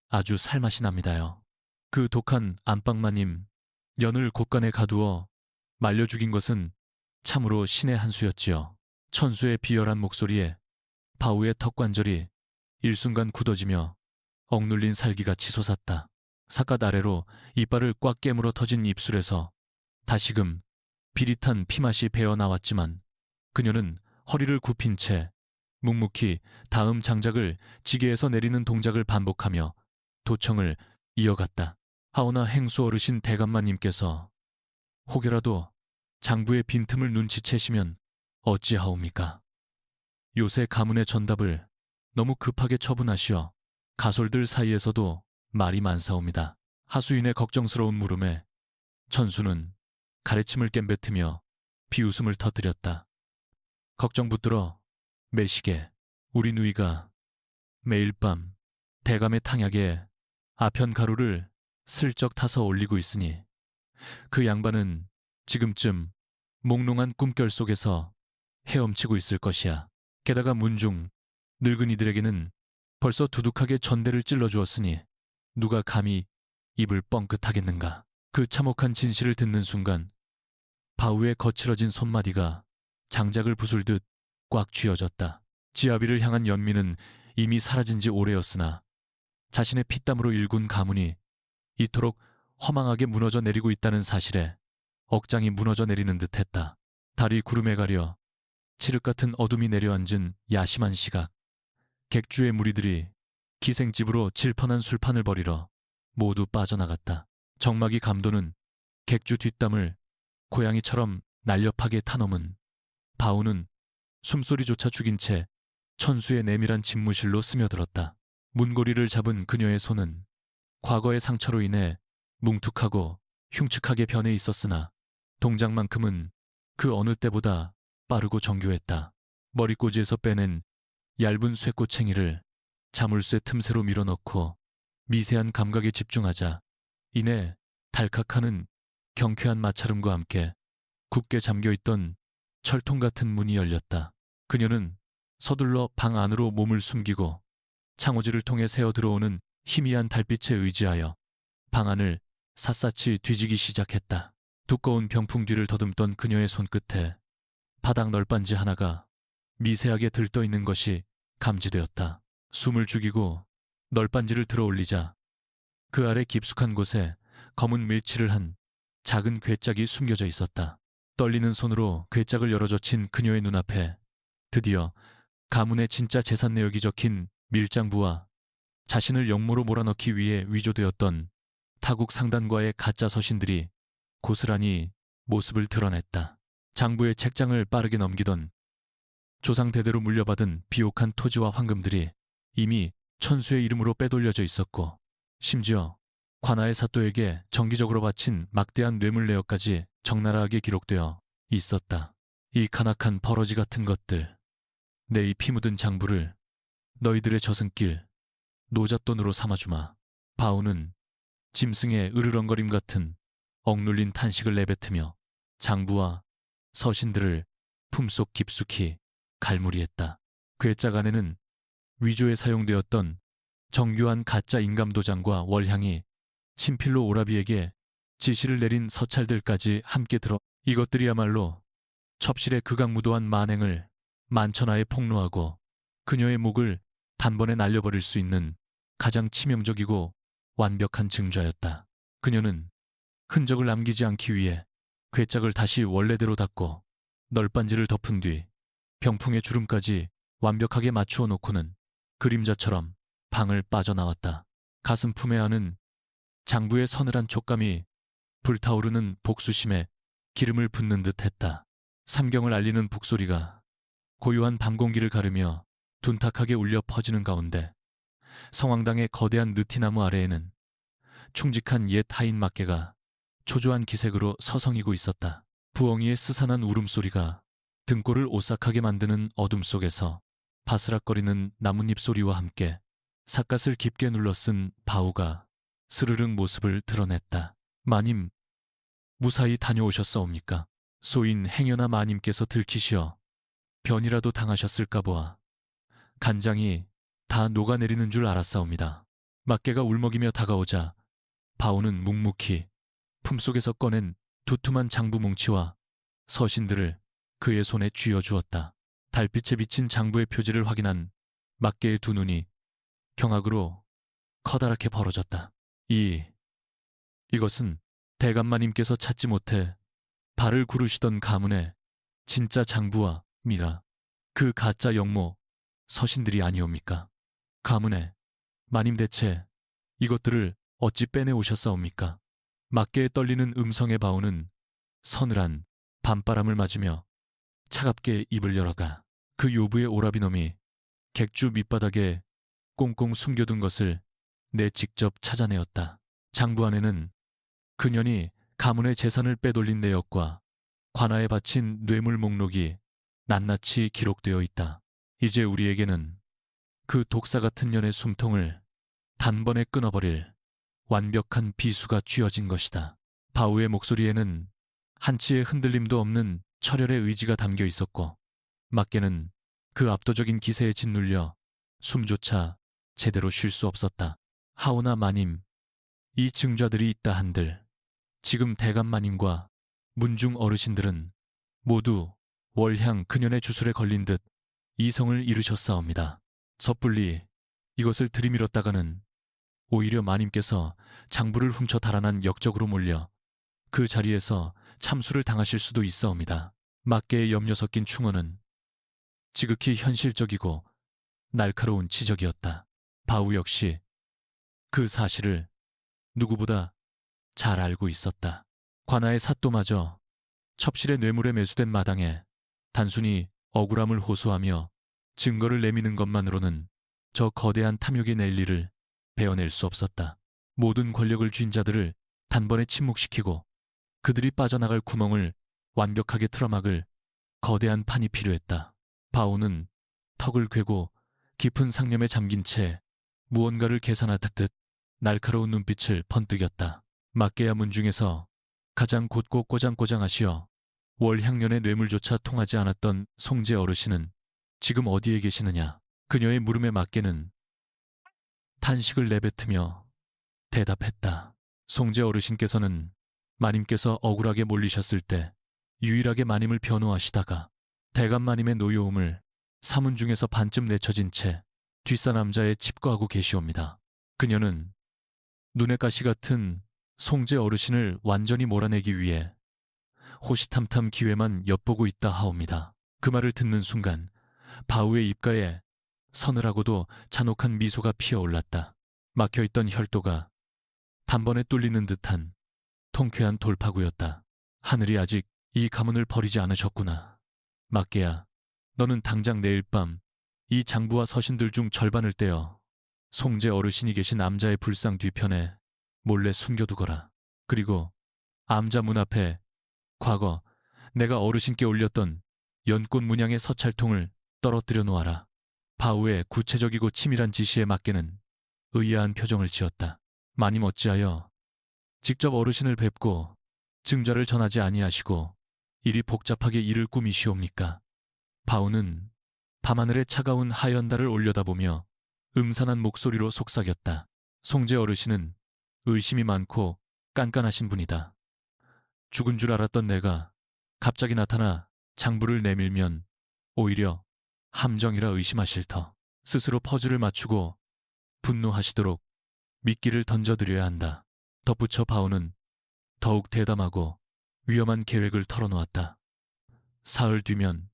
아주 살맛이 납니다요. 그 독한 안방마님 연을 곳간에 가두어 말려 죽인 것은 참으로 신의 한 수였지요. 천수의 비열한 목소리에 바우의 턱관절이 일순간 굳어지며 억눌린 살기가 치솟았다. 사갓 아래로 이빨을 꽉 깨물어 터진 입술에서 다시금 비릿한 피맛이 배어 나왔지만 그녀는 허리를 굽힌 채 묵묵히 다음 장작을 지게에서 내리는 동작을 반복하며 도청을 이어갔다. 하오나 행수 어르신 대감마님께서 혹여라도 장부의 빈틈을 눈치채시면 어찌하옵니까? 요새 가문의 전답을 너무 급하게 처분하시어 가솔들 사이에서도 말이 많사옵니다. 하수인의 걱정스러운 물음에 천수는 가래침을 깸뱉으며 비웃음을 터뜨렸다. 걱정 붙들어 매시게 우리 누이가 매일 밤 대감의 탕약에 아편 가루를 슬쩍 타서 올리고 있으니 그 양반은 지금쯤 몽롱한 꿈결 속에서 헤엄치고 있을 것이야. 게다가 문중 늙은이들에게는 벌써 두둑하게 전대를 찔러주었으니 누가 감히 입을 뻥끗하겠는가. 그 참혹한 진실을 듣는 순간 바우의 거칠어진 손마디가 장작을 부술듯 꽉 쥐어졌다. 지아비를 향한 연민은 이미 사라진 지 오래였으나 자신의 피땀으로 일군 가문이 이토록 허망하게 무너져 내리고 있다는 사실에 억장이 무너져 내리는 듯했다. 달이 구름에 가려 칠흑 같은 어둠이 내려앉은 야심한 시각, 객주의 무리들이 기생집으로 질펀한 술판을 벌이러 모두 빠져나갔다. 정막이 감도는 객주 뒷담을 고양이처럼 날렵하게 타넘은 바우는 숨소리조차 죽인 채 천수의 내밀한 집무실로 스며들었다. 문고리를 잡은 그녀의 손은 과거의 상처로 인해 뭉툭하고 흉측하게 변해 있었으나 동작만큼은 그 어느 때보다 빠르고 정교했다. 머리꼬지에서 빼낸 얇은 쇠꼬챙이를 자물쇠 틈새로 밀어넣고 미세한 감각에 집중하자 이내 달칵하는 경쾌한 마찰음과 함께 굳게 잠겨있던 철통 같은 문이 열렸다. 그녀는 서둘러 방 안으로 몸을 숨기고 창호지를 통해 새어 들어오는 희미한 달빛에 의지하여 방 안을 샅샅이 뒤지기 시작했다. 두꺼운 병풍 뒤를 더듬던 그녀의 손끝에 바닥 널빤지 하나가 미세하게 들떠있는 것이 감지되었다. 숨을 죽이고 널빤지를 들어 올리자 그 아래 깊숙한 곳에 검은 밀치를 한 작은 괴짝이 숨겨져 있었다. 떨리는 손으로 괴짝을 열어젖힌 그녀의 눈앞에 드디어 가문의 진짜 재산 내역이 적힌 밀장부와 자신을 역모로 몰아넣기 위해 위조되었던 타국 상단과의 가짜 서신들이 고스란히 모습을 드러냈다. 장부의 책장을 빠르게 넘기던 조상 대대로 물려받은 비옥한 토지와 황금들이 이미 천수의 이름으로 빼돌려져 있었고 심지어 관아의 사또에게 정기적으로 바친 막대한 뇌물 내역까지 적나라하게 기록되어 있었다. 이 간악한 버러지 같은 것들, 내 이 피 묻은 장부를 너희들의 저승길 노잣돈으로 삼아주마. 바우는 짐승의 으르렁거림 같은 억눌린 탄식을 내뱉으며 장부와 서신들을 품속 깊숙이 갈무리했다. 괴짝 안에는 위조에 사용되었던 정교한 가짜 인감도장과 월향이 친필로 오라비에게 지시를 내린 서찰들까지 함께 들어 이것들이야말로 첩실의 극악무도한 만행을 만천하에 폭로하고 그녀의 목을 단번에 날려버릴 수 있는 가장 치명적이고 완벽한 증좌였다. 그녀는 흔적을 남기지 않기 위해 괴짝을 다시 원래대로 닫고 널빤지를 덮은 뒤 병풍의 주름까지 완벽하게 맞추어 놓고는 그림자처럼 방을 빠져나왔다. 가슴 품에 안은 장부의 서늘한 촉감이 불타오르는 복수심에 기름을 붓는 듯 했다. 삼경을 알리는 북소리가 고요한 밤 공기를 가르며 둔탁하게 울려 퍼지는 가운데 성황당의 거대한 느티나무 아래에는 충직한 옛 하인 막개가 초조한 기색으로 서성이고 있었다. 부엉이의 스산한 울음소리가 등골을 오싹하게 만드는 어둠 속에서 바스락거리는 나뭇잎 소리와 함께 삿갓을 깊게 눌러쓴 바우가 스르륵 모습을 드러냈다. 마님, 무사히 다녀오셨사옵니까? 소인 행여나 마님께서 들키시어 변이라도 당하셨을까 보아 간장이 다 녹아내리는 줄 알았사옵니다. 막개가 울먹이며 다가오자 바오는 묵묵히 품속에서 꺼낸 두툼한 장부 뭉치와 서신들을 그의 손에 쥐어주었다. 달빛에 비친 장부의 표지를 확인한 막개의 두 눈이 경악으로 커다랗게 벌어졌다. 이것은 대감마님께서 찾지 못해 발을 구르시던 가문의 진짜 장부와 미라, 그 가짜 영모 서신들이 아니옵니까? 가문의 마님, 대체 이것들을 어찌 빼내오셨사옵니까? 막개에 떨리는 음성의 바오는 서늘한 밤바람을 맞으며 차갑게 입을 열어가 그 요부의 오라비놈이 객주 밑바닥에 꽁꽁 숨겨둔 것을 내 직접 찾아내었다. 장부 안에는 그년이 가문의 재산을 빼돌린 내역과 관아에 바친 뇌물 목록이 낱낱이 기록되어 있다. 이제 우리에게는 그 독사 같은 년의 숨통을 단번에 끊어버릴 완벽한 비수가 쥐어진 것이다. 바우의 목소리에는 한치의 흔들림도 없는 철혈의 의지가 담겨 있었고 막개는 그 압도적인 기세에 짓눌려 숨조차 제대로 쉴 수 없었다. 하오나 마님, 이 증좌들이 있다 한들 지금 대감마님과 문중 어르신들은 모두 월향 그년의 주술에 걸린 듯 이성을 잃으셨사옵니다. 섣불리 이것을 들이밀었다가는 오히려 마님께서 장부를 훔쳐 달아난 역적으로 몰려 그 자리에서 참수를 당하실 수도 있사옵니다. 막개의 염려 섞인 충언은 지극히 현실적이고 날카로운 지적이었다. 바우 역시 그 사실을 누구보다 잘 알고 있었다. 관아의 사또마저 첩실의 뇌물에 매수된 마당에 단순히 억울함을 호소하며 증거를 내미는 것만으로는 저 거대한 탐욕이 낼 일을 베어낼 수 없었다. 모든 권력을 쥔 자들을 단번에 침묵시키고 그들이 빠져나갈 구멍을 완벽하게 틀어막을 거대한 판이 필요했다. 바오는 턱을 괴고 깊은 상념에 잠긴 채 무언가를 계산하듯 날카로운 눈빛을 번뜩였다. 막개야 문중에서 가장 곧고 꼬장꼬장하시어 월향년의 뇌물조차 통하지 않았던 송제 어르신은 지금 어디에 계시느냐? 그녀의 물음에 막개는 탄식을 내뱉으며 대답했다. 송제 어르신께서는 마님께서 억울하게 몰리셨을 때 유일하게 마님을 변호하시다가 대감 마님의 노여움을 사문 중에서 반쯤 내쳐진 채 뒷사남자에 칩거하고 계시옵니다. 그녀는 눈의 가시 같은 송제 어르신을 완전히 몰아내기 위해 호시탐탐 기회만 엿보고 있다 하옵니다. 그 말을 듣는 순간 바우의 입가에 서늘하고도 잔혹한 미소가 피어올랐다. 막혀있던 혈도가 단번에 뚫리는 듯한 통쾌한 돌파구였다. 하늘이 아직 이 가문을 버리지 않으셨구나. 막개야, 너는 당장 내일 밤 이 장부와 서신들 중 절반을 떼어 송제 어르신이 계신 암자의 불상 뒤편에 몰래 숨겨두거라. 그리고 암자 문 앞에 과거 내가 어르신께 올렸던 연꽃 문양의 서찰통을 떨어뜨려 놓아라. 바우의 구체적이고 치밀한 지시에 막개는 의아한 표정을 지었다. 마님 어찌하여 직접 어르신을 뵙고 증좌를 전하지 아니하시고 이리 복잡하게 일을 꾸미시옵니까? 바우는 밤하늘의 차가운 하얀 달을 올려다보며 음산한 목소리로 속삭였다. 송제 어르신은 의심이 많고 깐깐하신 분이다. 죽은 줄 알았던 내가 갑자기 나타나 장부를 내밀면 오히려 함정이라 의심하실 터. 스스로 퍼즐을 맞추고 분노하시도록 미끼를 던져드려야 한다. 덧붙여 바오는 더욱 대담하고 위험한 계획을 털어놓았다. 사흘 뒤면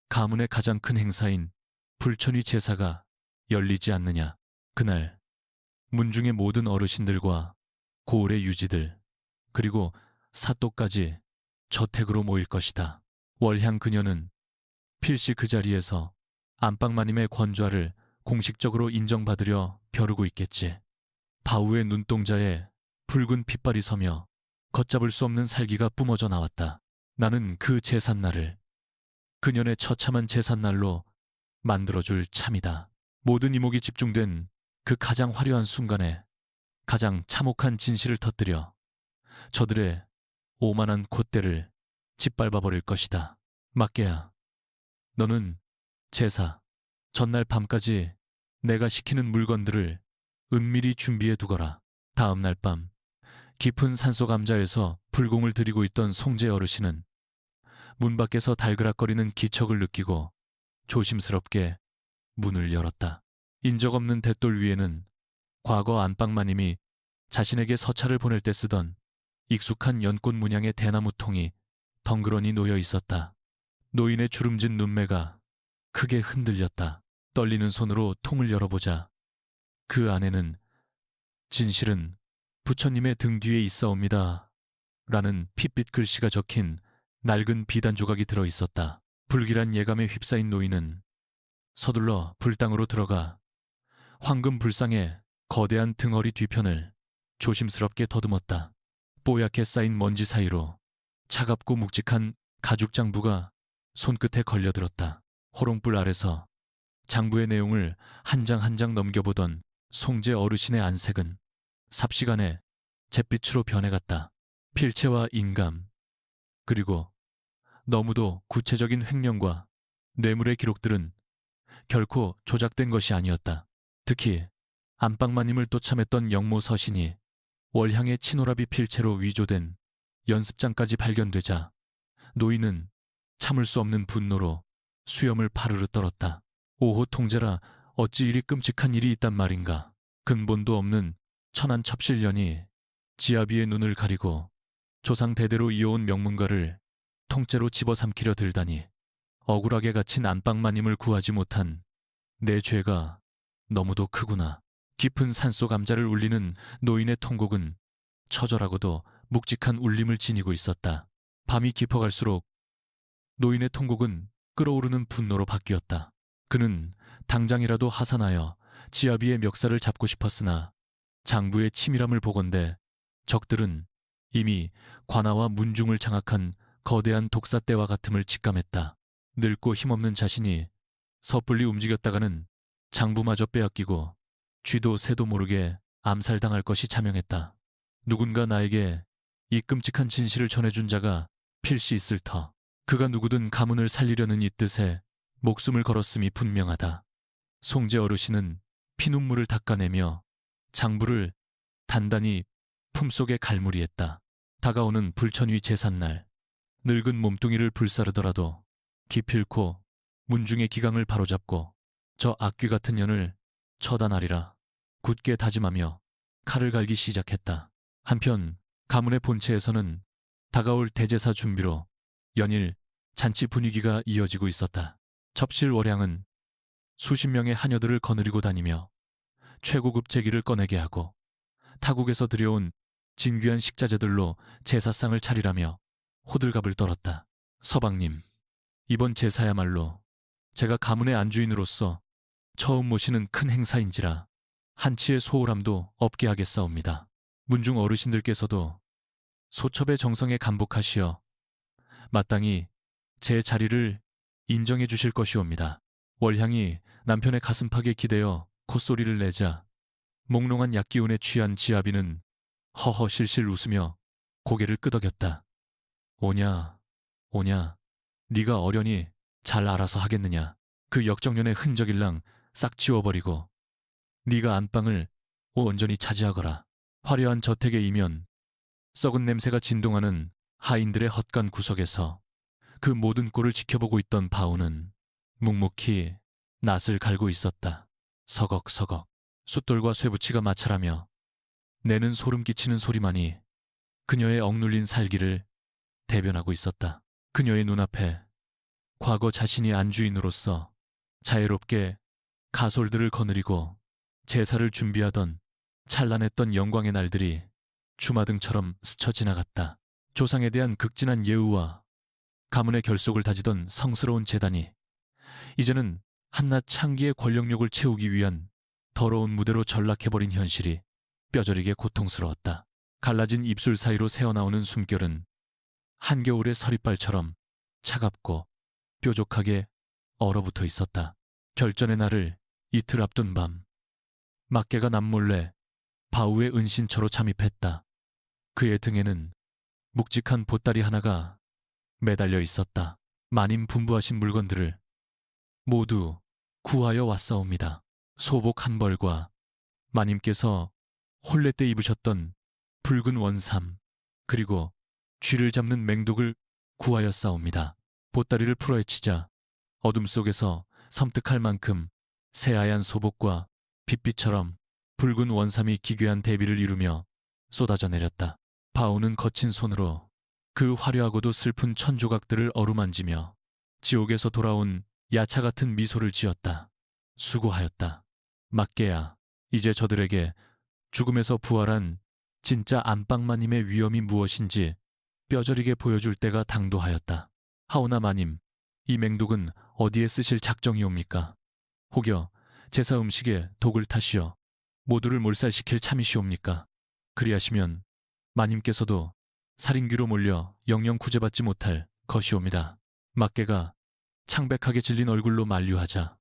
가문의 가장 큰 행사인 불천위 제사가 열리지 않느냐. 그날 문중의 모든 어르신들과 고을의 유지들 그리고 사또까지 저택으로 모일 것이다. 월향 그녀는 필시 그 자리에서 안방마님의 권좌를 공식적으로 인정받으려 벼르고 있겠지. 바우의 눈동자에 붉은 핏발이 서며 걷잡을 수 없는 살기가 뿜어져 나왔다. 나는 그 제삿날을 그녀의 처참한 제삿날로 만들어줄 참이다. 모든 이목이 집중된 그 가장 화려한 순간에 가장 참혹한 진실을 터뜨려 저들의 오만한 콧대를 짓밟아버릴 것이다. 막개야, 너는 제사 전날 밤까지 내가 시키는 물건들을 은밀히 준비해 두거라. 다음 날 밤 깊은 산속 암자에서 불공을 들이고 있던 송제 어르신은 문 밖에서 달그락거리는 기척을 느끼고 조심스럽게 문을 열었다. 인적 없는 대돌 위에는 과거 안방마님이 자신에게 서찰을 보낼 때 쓰던 익숙한 연꽃 문양의 대나무 통이 덩그러니 놓여 있었다. 노인의 주름진 눈매가 크게 흔들렸다. 떨리는 손으로 통을 열어보자 그 안에는 진실은 부처님의 등 뒤에 있사옵니다 라는 핏빛 글씨가 적힌 낡은 비단 조각이 들어 있었다. 불길한 예감에 휩싸인 노인은 서둘러 불당으로 들어가 황금 불상의 거대한 등허리 뒤편을 조심스럽게 더듬었다. 뽀얗게 쌓인 먼지 사이로 차갑고 묵직한 가죽 장부가 손끝에 걸려들었다. 호롱불 아래서 장부의 내용을 한 장 한 장 넘겨보던 송제 어르신의 안색은 삽시간에 잿빛으로 변해갔다. 필체와 인감, 그리고 너무도 구체적인 횡령과 뇌물의 기록들은 결코 조작된 것이 아니었다. 특히 안방마님을 또 참했던 영모 서신이 월향의 치노라비 필체로 위조된 연습장까지 발견되자 노인은 참을 수 없는 분노로 수염을 파르르 떨었다. 오호 통제라, 어찌 이리 끔찍한 일이 있단 말인가. 근본도 없는 천한 첩실년이 지아비의 눈을 가리고 조상 대대로 이어온 명문가를 통째로 집어삼키려 들다니. 억울하게 갇힌 안방마님을 구하지 못한 내 죄가 너무도 크구나. 깊은 산속 암자를 울리는 노인의 통곡은 처절하고도 묵직한 울림을 지니고 있었다. 밤이 깊어갈수록 노인의 통곡은 끓어오르는 분노로 바뀌었다. 그는 당장이라도 하산하여 지아비의 멱살을 잡고 싶었으나 장부의 치밀함을 보건대 적들은 이미 관아와 문중을 장악한 거대한 독사떼와 같음을 직감했다. 늙고 힘없는 자신이 섣불리 움직였다가는 장부마저 빼앗기고 쥐도 새도 모르게 암살당할 것이 자명했다. 누군가 나에게 이 끔찍한 진실을 전해준 자가 필시 있을 터. 그가 누구든 가문을 살리려는 이 뜻에 목숨을 걸었음이 분명하다. 송제 어르신은 피눈물을 닦아내며 장부를 단단히 품속에 갈무리했다. 다가오는 불천위 제삿날, 늙은 몸뚱이를 불사르더라도 기필코 문중의 기강을 바로잡고 저 악귀 같은 년을 처단하리라 굳게 다짐하며 칼을 갈기 시작했다. 한편 가문의 본체에서는 다가올 대제사 준비로 연일 잔치 분위기가 이어지고 있었다. 첩실 월향은 수십 명의 하녀들을 거느리고 다니며 최고급 제기를 꺼내게 하고 타국에서 들여온 진귀한 식자재들로 제사상을 차리라며 호들갑을 떨었다. 서방님, 이번 제사야말로 제가 가문의 안주인으로서 처음 모시는 큰 행사인지라 한치의 소홀함도 없게 하겠사옵니다. 문중 어르신들께서도 소첩의 정성에 감복하시어 마땅히 제 자리를 인정해 주실 것이옵니다. 월향이 남편의 가슴팍에 기대어 콧소리를 내자 몽롱한 약기운에 취한 지아비는 허허실실 웃으며 고개를 끄덕였다. 오냐, 오냐, 네가 어련히 잘 알아서 하겠느냐. 그 역정년의 흔적일랑 싹 지워버리고 네가 안방을 온전히 차지하거라. 화려한 저택의 이면 썩은 냄새가 진동하는 하인들의 헛간 구석에서 그 모든 꼴을 지켜보고 있던 바우는 묵묵히 낫을 갈고 있었다. 서걱서걱 숫돌과 쇠붙이가 마찰하며 내는 소름 끼치는 소리만이 그녀의 억눌린 살기를 대변하고 있었다. 그녀의 눈앞에 과거 자신이 안주인으로서 자유롭게 가솔들을 거느리고 제사를 준비하던 찬란했던 영광의 날들이 주마등처럼 스쳐 지나갔다. 조상에 대한 극진한 예우와 가문의 결속을 다지던 성스러운 제단이 이제는 한낱 창기의 권력욕을 채우기 위한 더러운 무대로 전락해버린 현실이 뼈저리게 고통스러웠다. 갈라진 입술 사이로 새어나오는 숨결은 한겨울의 서리발처럼 차갑고 뾰족하게 얼어붙어 있었다. 결전의 날을 이틀 앞둔 밤, 막개가 남몰래 바우의 은신처로 잠입했다. 그의 등에는 묵직한 보따리 하나가 매달려 있었다. 마님 분부하신 물건들을 모두 구하여 왔사옵니다. 소복 한 벌과 마님께서 혼례 때 입으셨던 붉은 원삼, 그리고 쥐를 잡는 맹독을 구하였사옵니다. 보따리를 풀어헤치자 어둠 속에서 섬뜩할 만큼 새하얀 소복과 빛빛처럼 붉은 원삼이 기괴한 대비를 이루며 쏟아져 내렸다. 바오는 거친 손으로 그 화려하고도 슬픈 천조각들을 어루만지며 지옥에서 돌아온 야차 같은 미소를 지었다. 수고하였다. 막개야, 이제 저들에게 죽음에서 부활한 진짜 안방마님의 위엄이 무엇인지 뼈저리게 보여줄 때가 당도하였다. 하오나 마님, 이 맹독은 어디에 쓰실 작정이옵니까? 혹여 제사 음식에 독을 타시어 모두를 몰살시킬 참이시옵니까? 그리하시면 마님께서도 살인귀로 몰려 영영 구제받지 못할 것이옵니다. 막개가 창백하게 질린 얼굴로 만류하자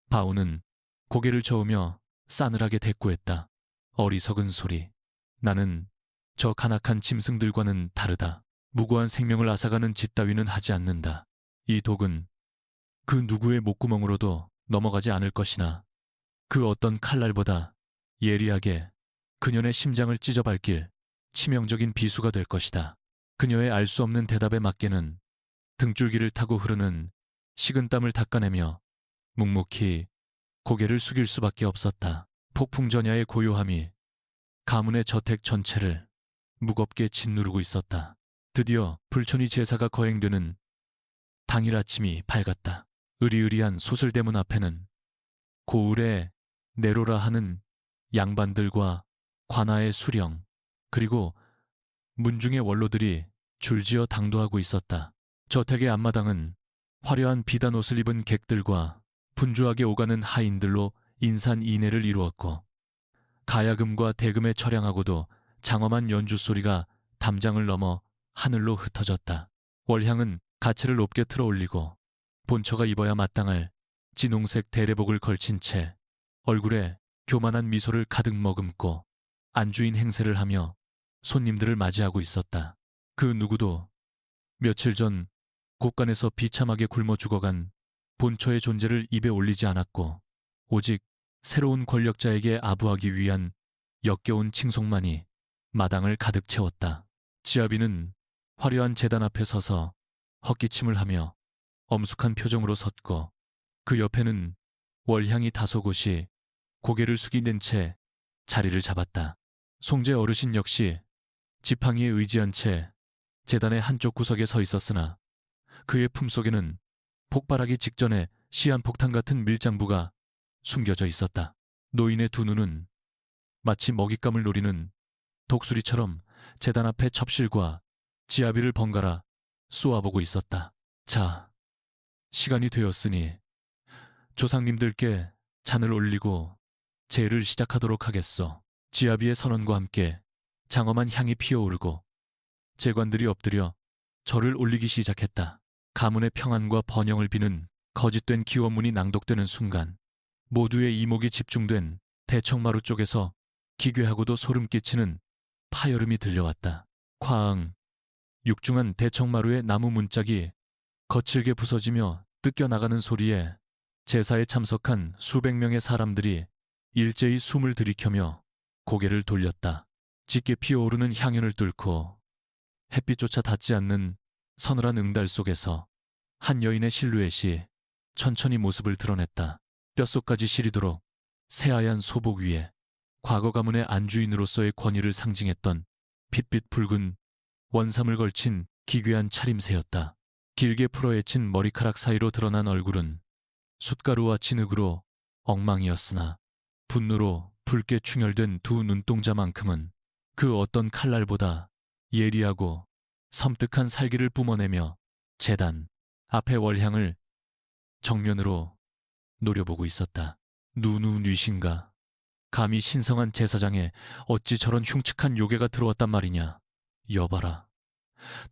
바오는 고개를 저으며 싸늘하게 대꾸했다. 어리석은 소리. 나는 저 간악한 짐승들과는 다르다. 무고한 생명을 앗아가는 짓 따위는 하지 않는다. 이 독은 그 누구의 목구멍으로도 넘어가지 않을 것이나 그 어떤 칼날보다 예리하게 그녀의 심장을 찢어밟길 치명적인 비수가 될 것이다. 그녀의 알 수 없는 대답에 막개는 등줄기를 타고 흐르는 식은땀을 닦아내며 묵묵히 고개를 숙일 수밖에 없었다. 폭풍전야의 고요함이 가문의 저택 전체를 무겁게 짓누르고 있었다. 드디어 불촌이 제사가 거행되는 당일 아침이 밝았다. 으리으리한 소슬대문 앞에는 고을의 네로라 하는 양반들과 관아의 수령, 그리고 문중의 원로들이 줄지어 당도하고 있었다. 저택의 앞마당은 화려한 비단 옷을 입은 객들과 분주하게 오가는 하인들로 인산인해를 이루었고, 가야금과 대금의 처량하고도 장엄한 연주 소리가 담장을 넘어 하늘로 흩어졌다. 월향은 가채를 높게 틀어 올리고 본처가 입어야 마땅할 진홍색 대례복을 걸친 채 얼굴에 교만한 미소를 가득 머금고 안주인 행세를 하며 손님들을 맞이하고 있었다. 그 누구도 며칠 전 곳간에서 비참하게 굶어 죽어간 본처의 존재를 입에 올리지 않았고 오직 새로운 권력자에게 아부하기 위한 역겨운 칭송만이 마당을 가득 채웠다. 지아비는 화려한 제단 앞에 서서 헛기침을 하며 엄숙한 표정으로 섰고 그 옆에는 월향이 다소곳이 고개를 숙이는 채 자리를 잡았다. 송제 어르신 역시 지팡이에 의지한 채 제단의 한쪽 구석에 서 있었으나 그의 품속에는 폭발하기 직전에 시한폭탄 같은 밀장부가 숨겨져 있었다. 노인의 두 눈은 마치 먹잇감을 노리는 독수리처럼 제단 앞에 첩실과 지아비를 번갈아 쏘아보고 있었다. 자, 시간이 되었으니 조상님들께 잔을 올리고 제를 시작하도록 하겠소. 지아비의 선언과 함께 장엄한 향이 피어오르고 제관들이 엎드려 절을 올리기 시작했다. 가문의 평안과 번영을 비는 거짓된 기원문이 낭독되는 순간 모두의 이목이 집중된 대청마루 쪽에서 기괴하고도 소름 끼치는 파열음이 들려왔다. 쾅! 육중한 대청마루의 나무 문짝이 거칠게 부서지며 뜯겨나가는 소리에 제사에 참석한 수백 명의 사람들이 일제히 숨을 들이켜며 고개를 돌렸다. 짙게 피어오르는 향연을 뚫고 햇빛조차 닿지 않는 서늘한 응달 속에서 한 여인의 실루엣이 천천히 모습을 드러냈다. 뼛속까지 시리도록 새하얀 소복 위에 과거 가문의 안주인으로서의 권위를 상징했던 빛빛 붉은 원삼을 걸친 기괴한 차림새였다. 길게 풀어헤친 머리카락 사이로 드러난 얼굴은 숯가루와 진흙으로 엉망이었으나 분노로 붉게 충혈된 두 눈동자만큼은 그 어떤 칼날보다 예리하고 섬뜩한 살기를 뿜어내며 제단 앞의 월향을 정면으로 노려보고 있었다. 누누뉘신가. 감히 신성한 제사장에 어찌 저런 흉측한 요괴가 들어왔단 말이냐. 여봐라.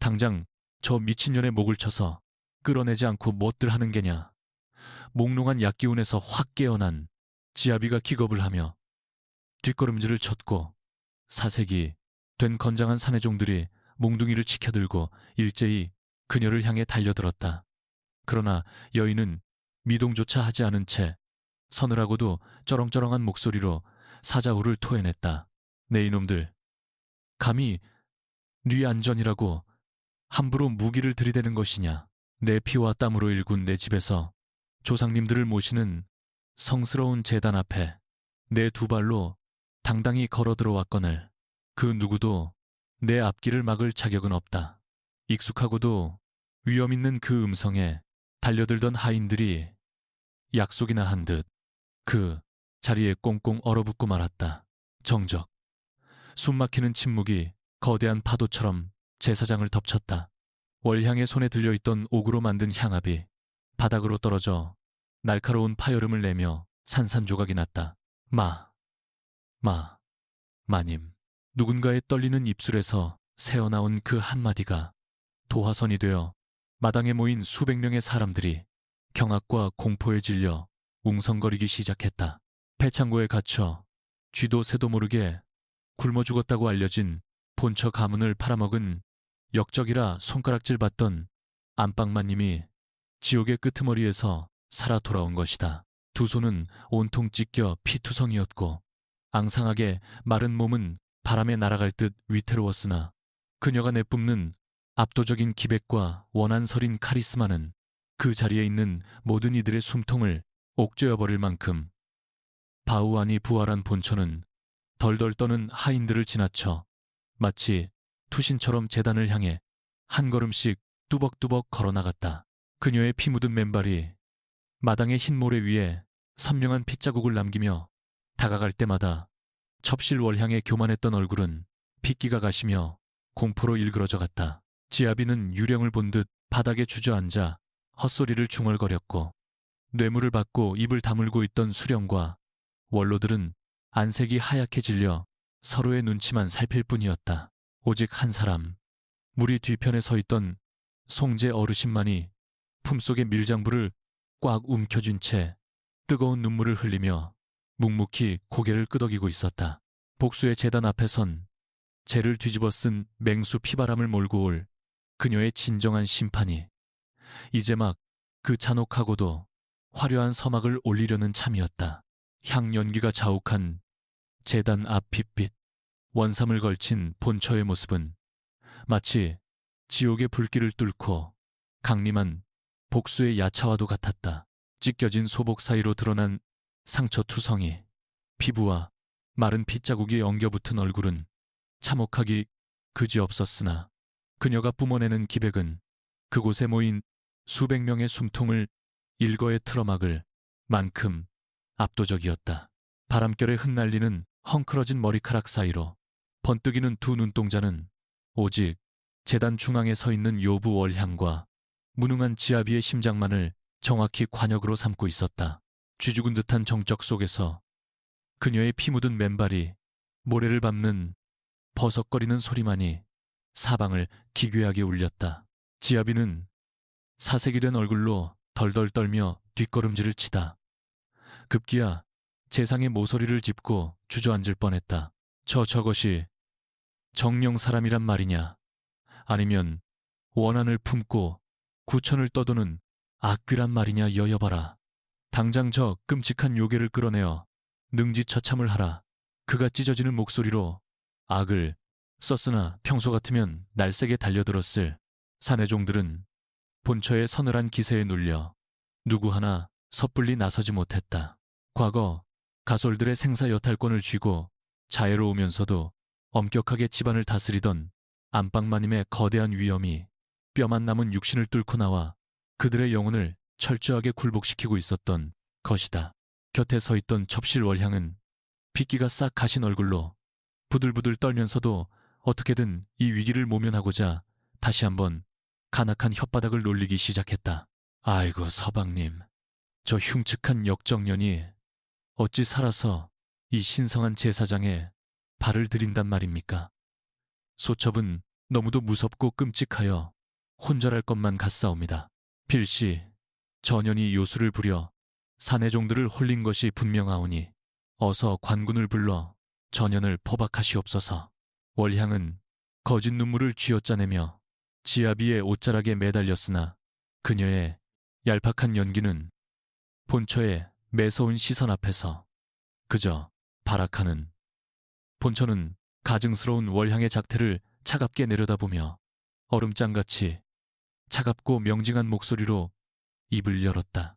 당장 저 미친년의 목을 쳐서 끌어내지 않고 뭣들 하는 게냐. 몽롱한 약기운에서 확 깨어난 지아비가 기겁을 하며 뒷걸음질을 쳤고 사색이 된 건장한 사내종들이 몽둥이를 치켜들고 일제히 그녀를 향해 달려들었다. 그러나 여인은 미동조차 하지 않은 채 서늘하고도 쩌렁쩌렁한 목소리로 사자후를 토해냈다. 네 이놈들, 감히 네 안전이라고 함부로 무기를 들이대는 것이냐. 내 피와 땀으로 일군 내 집에서 조상님들을 모시는 성스러운 제단 앞에 내 두 발로 당당히 걸어 들어왔거늘 그 누구도 내 앞길을 막을 자격은 없다. 익숙하고도 위험 있는 그 음성에 달려들던 하인들이 약속이나 한 듯 그 자리에 꽁꽁 얼어붙고 말았다. 정적. 숨막히는 침묵이 거대한 파도처럼 제사장을 덮쳤다. 월향의 손에 들려있던 옥으로 만든 향압이 바닥으로 떨어져 날카로운 파열음을 내며 산산조각이 났다. 마님. 누군가의 떨리는 입술에서 새어나온 그 한마디가 도화선이 되어 마당에 모인 수백 명의 사람들이 경악과 공포에 질려 웅성거리기 시작했다. 폐창고에 갇혀 쥐도 새도 모르게 굶어 죽었다고 알려진 본처 가문을 팔아먹은 역적이라 손가락질 받던 안방마님이 지옥의 끄트머리에서 살아 돌아온 것이다. 두 손은 온통 찢겨 피투성이었고 앙상하게 마른 몸은 바람에 날아갈 듯 위태로웠으나 그녀가 내뿜는 압도적인 기백과 원한서린 카리스마는 그 자리에 있는 모든 이들의 숨통을 옥죄어버릴 만큼 바우안이 부활한 본처는 덜덜 떠는 하인들을 지나쳐 마치 투신처럼 제단을 향해 한 걸음씩 뚜벅뚜벅 걸어나갔다. 그녀의 피 묻은 맨발이 마당의 흰 모래 위에 선명한 핏자국을 남기며 다가갈 때마다 첩실월향의 교만했던 얼굴은 핏기가 가시며 공포로 일그러져 갔다. 지아비는 유령을 본 듯 바닥에 주저앉아 헛소리를 중얼거렸고 뇌물을 받고 입을 다물고 있던 수령과 원로들은 안색이 하얗게 질려 서로의 눈치만 살필 뿐이었다. 오직 한 사람, 무리 뒤편에 서 있던 송제 어르신만이 품속의 밀장불을 꽉 움켜쥔 채 뜨거운 눈물을 흘리며 묵묵히 고개를 끄덕이고 있었다. 복수의 제단 앞에 선 재를 뒤집어 쓴 맹수 피바람을 몰고 올 그녀의 진정한 심판이 이제 막 그 잔혹하고도 화려한 서막을 올리려는 참이었다. 향연기가 자욱한 제단 앞 핏빛, 원삼을 걸친 본처의 모습은 마치 지옥의 불길을 뚫고 강림한 복수의 야차와도 같았다. 찢겨진 소복 사이로 드러난 상처투성이, 피부와 마른 핏자국이 엉겨붙은 얼굴은 참혹하기 그지없었으나 그녀가 뿜어내는 기백은 그곳에 모인 수백 명의 숨통을 일거에 틀어막을 만큼 압도적이었다. 바람결에 흩날리는 헝클어진 머리카락 사이로 번뜩이는 두 눈동자는 오직 제단 중앙에 서 있는 요부 월향과 무능한 지아비의 심장만을 정확히 관역으로 삼고 있었다. 쥐죽은 듯한 정적 속에서 그녀의 피 묻은 맨발이 모래를 밟는 버석거리는 소리만이 사방을 기괴하게 울렸다. 지아비는 사색이 된 얼굴로 덜덜 떨며 뒷걸음질을 치다 급기야 재상의 모서리를 짚고 주저앉을 뻔했다. 저것이 정령 사람이란 말이냐? 아니면 원한을 품고 구천을 떠도는 악귀란 말이냐 여여봐라. 당장 저 끔찍한 요괴를 끌어내어 능지처참을 하라. 그가 찢어지는 목소리로 악을 썼으나 평소 같으면 날쌔게 달려들었을 사내종들은 본처의 서늘한 기세에 눌려 누구 하나 섣불리 나서지 못했다. 과거 가솔들의 생사 여탈권을 쥐고 자애로우면서도 엄격하게 집안을 다스리던 안방마님의 거대한 위엄이 뼈만 남은 육신을 뚫고 나와 그들의 영혼을 철저하게 굴복시키고 있었던 것이다. 곁에 서 있던 첩실월향은 핏기가 싹 가신 얼굴로 부들부들 떨면서도 어떻게든 이 위기를 모면하고자 다시 한번 간악한 혓바닥을 놀리기 시작했다. 아이고 서방님, 저 흉측한 역정년이 어찌 살아서 이 신성한 제사장에 발을 들인단 말입니까? 소첩은 너무도 무섭고 끔찍하여 혼절할 것만 같사옵니다. 필시 전연이 요술을 부려 사내종들을 홀린 것이 분명하오니 어서 관군을 불러 전연을 포박하시옵소서. 월향은 거짓 눈물을 쥐어짜내며 지아비의 옷자락에 매달렸으나 그녀의 얄팍한 연기는 본처의 매서운 시선 앞에서 그저 발악하는. 본처는 가증스러운 월향의 작태를 차갑게 내려다보며 얼음장같이 차갑고 명징한 목소리로 입을 열었다.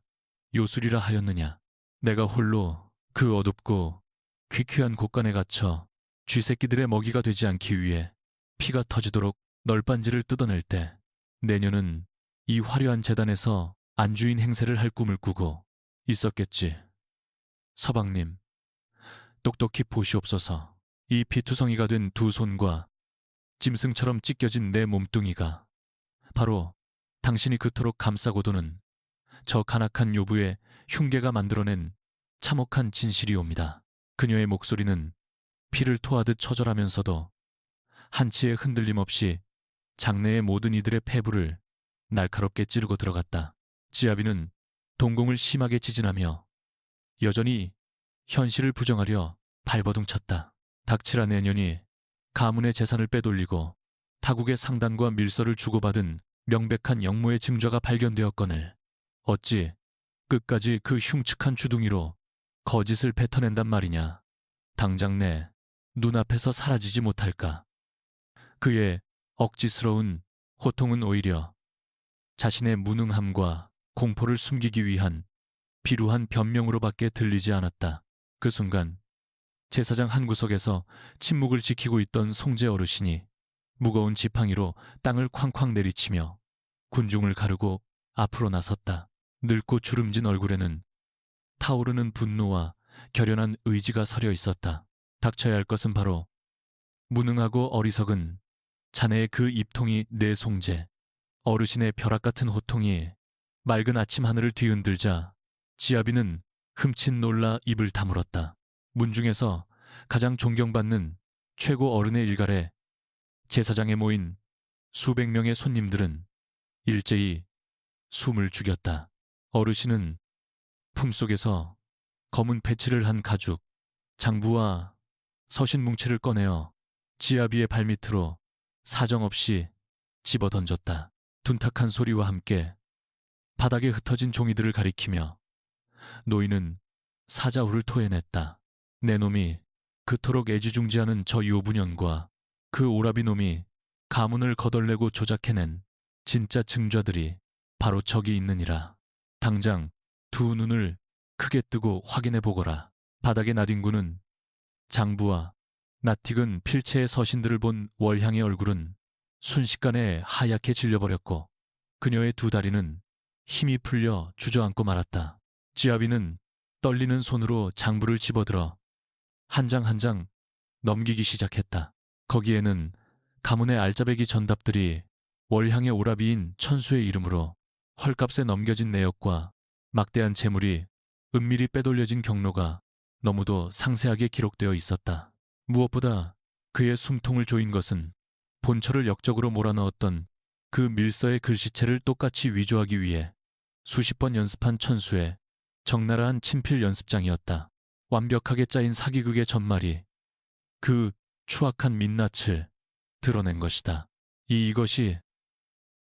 요술이라 하였느냐? 내가 홀로 그 어둡고 퀴퀴한 곳간에 갇혀 쥐새끼들의 먹이가 되지 않기 위해 피가 터지도록 널빤지를 뜯어낼 때 내년은 이 화려한 재단에서 안주인 행세를 할 꿈을 꾸고 있었겠지. 서방님, 똑똑히 보시옵소서. 이 피투성이가 된 두 손과 짐승처럼 찢겨진 내 몸뚱이가 바로 당신이 그토록 감싸고도는 저 간악한 요부의 흉계가 만들어낸 참혹한 진실이옵니다. 그녀의 목소리는 피를 토하듯 처절하면서도 한치의 흔들림 없이 장내의 모든 이들의 폐부를 날카롭게 찌르고 들어갔다. 지아비는 동공을 심하게 지진하며 여전히 현실을 부정하려 발버둥쳤다. 닥치라 내년이 가문의 재산을 빼돌리고 타국의 상단과 밀서를 주고받은 명백한 영모의 증좌가 발견되었거늘 어찌 끝까지 그 흉측한 주둥이로 거짓을 뱉어낸단 말이냐. 당장 내 눈앞에서 사라지지 못할까. 그의 억지스러운 호통은 오히려 자신의 무능함과 공포를 숨기기 위한 비루한 변명으로밖에 들리지 않았다. 그 순간 제사장 한 구석에서 침묵을 지키고 있던 송제 어르신이 무거운 지팡이로 땅을 쾅쾅 내리치며 군중을 가르고 앞으로 나섰다. 늙고 주름진 얼굴에는 타오르는 분노와 결연한 의지가 서려 있었다. 닥쳐야 할 것은 바로 무능하고 어리석은 자네의 그 입통이 내 송제. 어르신의 벼락 같은 호통이 맑은 아침 하늘을 뒤흔들자 지아비는 흠칫 놀라 입을 다물었다. 문중에서 가장 존경받는 최고 어른의 일갈에 제사장에 모인 수백 명의 손님들은 일제히 숨을 죽였다. 어르신은 품속에서 검은 패치를 한 가죽, 장부와 서신 뭉치를 꺼내어 지아비의 발밑으로 사정없이 집어던졌다. 둔탁한 소리와 함께 바닥에 흩어진 종이들을 가리키며 노인은 사자후를 토해냈다. 내 놈이 그토록 애지중지하는 저 요분연과 그 오라비 놈이 가문을 거덜내고 조작해낸 진짜 증좌들이 바로 저기 있느니라. 당장 두 눈을 크게 뜨고 확인해 보거라. 바닥의 나뒹구는 장부와 낯익은 필체의 서신들을 본 월향의 얼굴은 순식간에 하얗게 질려버렸고 그녀의 두 다리는 힘이 풀려 주저앉고 말았다. 지아비는 떨리는 손으로 장부를 집어들어 한 장 한 장 넘기기 시작했다. 거기에는 가문의 알짜배기 전답들이 월향의 오라비인 천수의 이름으로 헐값에 넘겨진 내역과 막대한 재물이 은밀히 빼돌려진 경로가 너무도 상세하게 기록되어 있었다. 무엇보다 그의 숨통을 조인 것은 본처를 역적으로 몰아넣었던 그 밀서의 글씨체를 똑같이 위조하기 위해 수십 번 연습한 천수의 적나라한 친필 연습장이었다. 완벽하게 짜인 사기극의 전말이 그 추악한 민낯을 드러낸 것이다. 이것이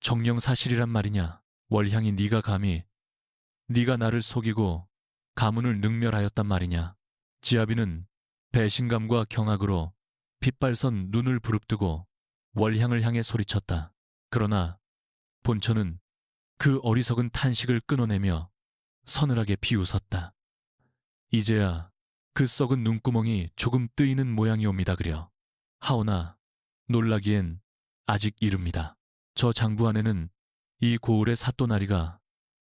정령사실이란 말이냐. 월향이 네가 감히 네가 나를 속이고 가문을 능멸하였단 말이냐. 지아비는 배신감과 경악으로 핏발선 눈을 부릅뜨고 월향을 향해 소리쳤다. 그러나 본처는 그 어리석은 탄식을 끊어내며 서늘하게 비웃었다. 이제야 그 썩은 눈구멍이 조금 뜨이는 모양이옵니다 그려. 하오나 놀라기엔 아직 이릅니다. 저 장부 안에는 이 고을의 사또나리가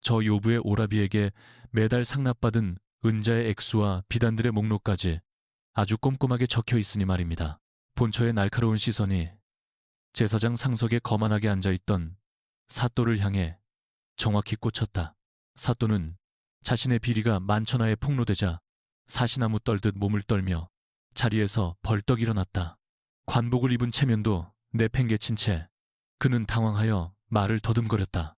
저 요부의 오라비에게 매달 상납받은 은자의 액수와 비단들의 목록까지 아주 꼼꼼하게 적혀 있으니 말입니다. 본처의 날카로운 시선이 제사장 상석에 거만하게 앉아있던 사또를 향해 정확히 꽂혔다. 사또는 자신의 비리가 만천하에 폭로되자 사시나무 떨듯 몸을 떨며 자리에서 벌떡 일어났다. 관복을 입은 체면도 내팽개친 채 그는 당황하여 말을 더듬거렸다.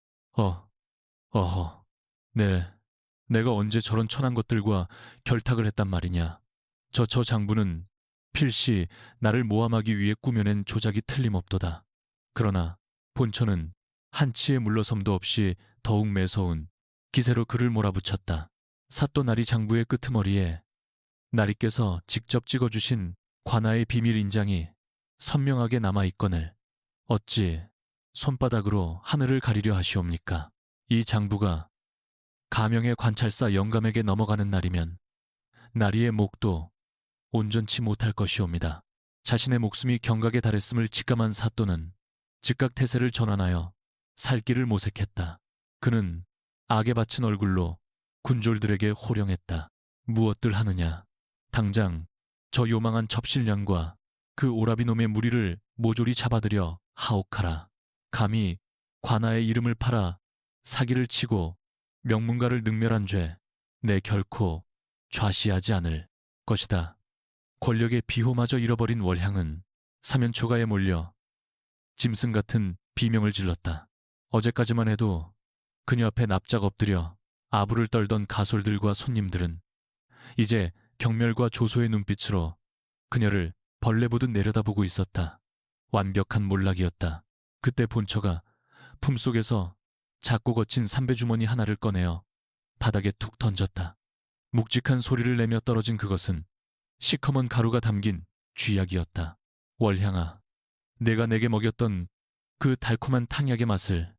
어허, 내가 언제 저런 천한 것들과 결탁을 했단 말이냐. 저 장부는 필시 나를 모함하기 위해 꾸며낸 조작이 틀림없도다. 그러나 본처는 한치의 물러섬도 없이 더욱 매서운 기세로 그를 몰아붙였다. 사또 나리 장부의 끄트머리에 나리께서 직접 찍어주신 관아의 비밀 인장이 선명하게 남아있거늘 어찌 손바닥으로 하늘을 가리려 하시옵니까? 이 장부가 가명의 관찰사 영감에게 넘어가는 날이면 나리의 목도 온전치 못할 것이옵니다. 자신의 목숨이 경각에 달했음을 직감한 사또는 즉각 태세를 전환하여 살길을 모색했다. 그는 악에 받친 얼굴로 군졸들에게 호령했다. 무엇들 하느냐. 당장 저 요망한 접실년과 그 오라비놈의 무리를 모조리 잡아들여 하옥하라. 감히 관아의 이름을 팔아 사기를 치고 명문가를 능멸한 죄 내 결코 좌시하지 않을 것이다. 권력의 비호마저 잃어버린 월향은 사면초가에 몰려 짐승 같은 비명을 질렀다. 어제까지만 해도 그녀 앞에 납작 엎드려 아부를 떨던 가솔들과 손님들은 이제 경멸과 조소의 눈빛으로 그녀를 벌레 보듯 내려다보고 있었다. 완벽한 몰락이었다. 그때 본처가 품속에서 작고 거친 삼배주머니 하나를 꺼내어 바닥에 툭 던졌다. 묵직한 소리를 내며 떨어진 그것은 시커먼 가루가 담긴 쥐약이었다. 월향아, 내가 내게 먹였던 그 달콤한 탕약의 맛을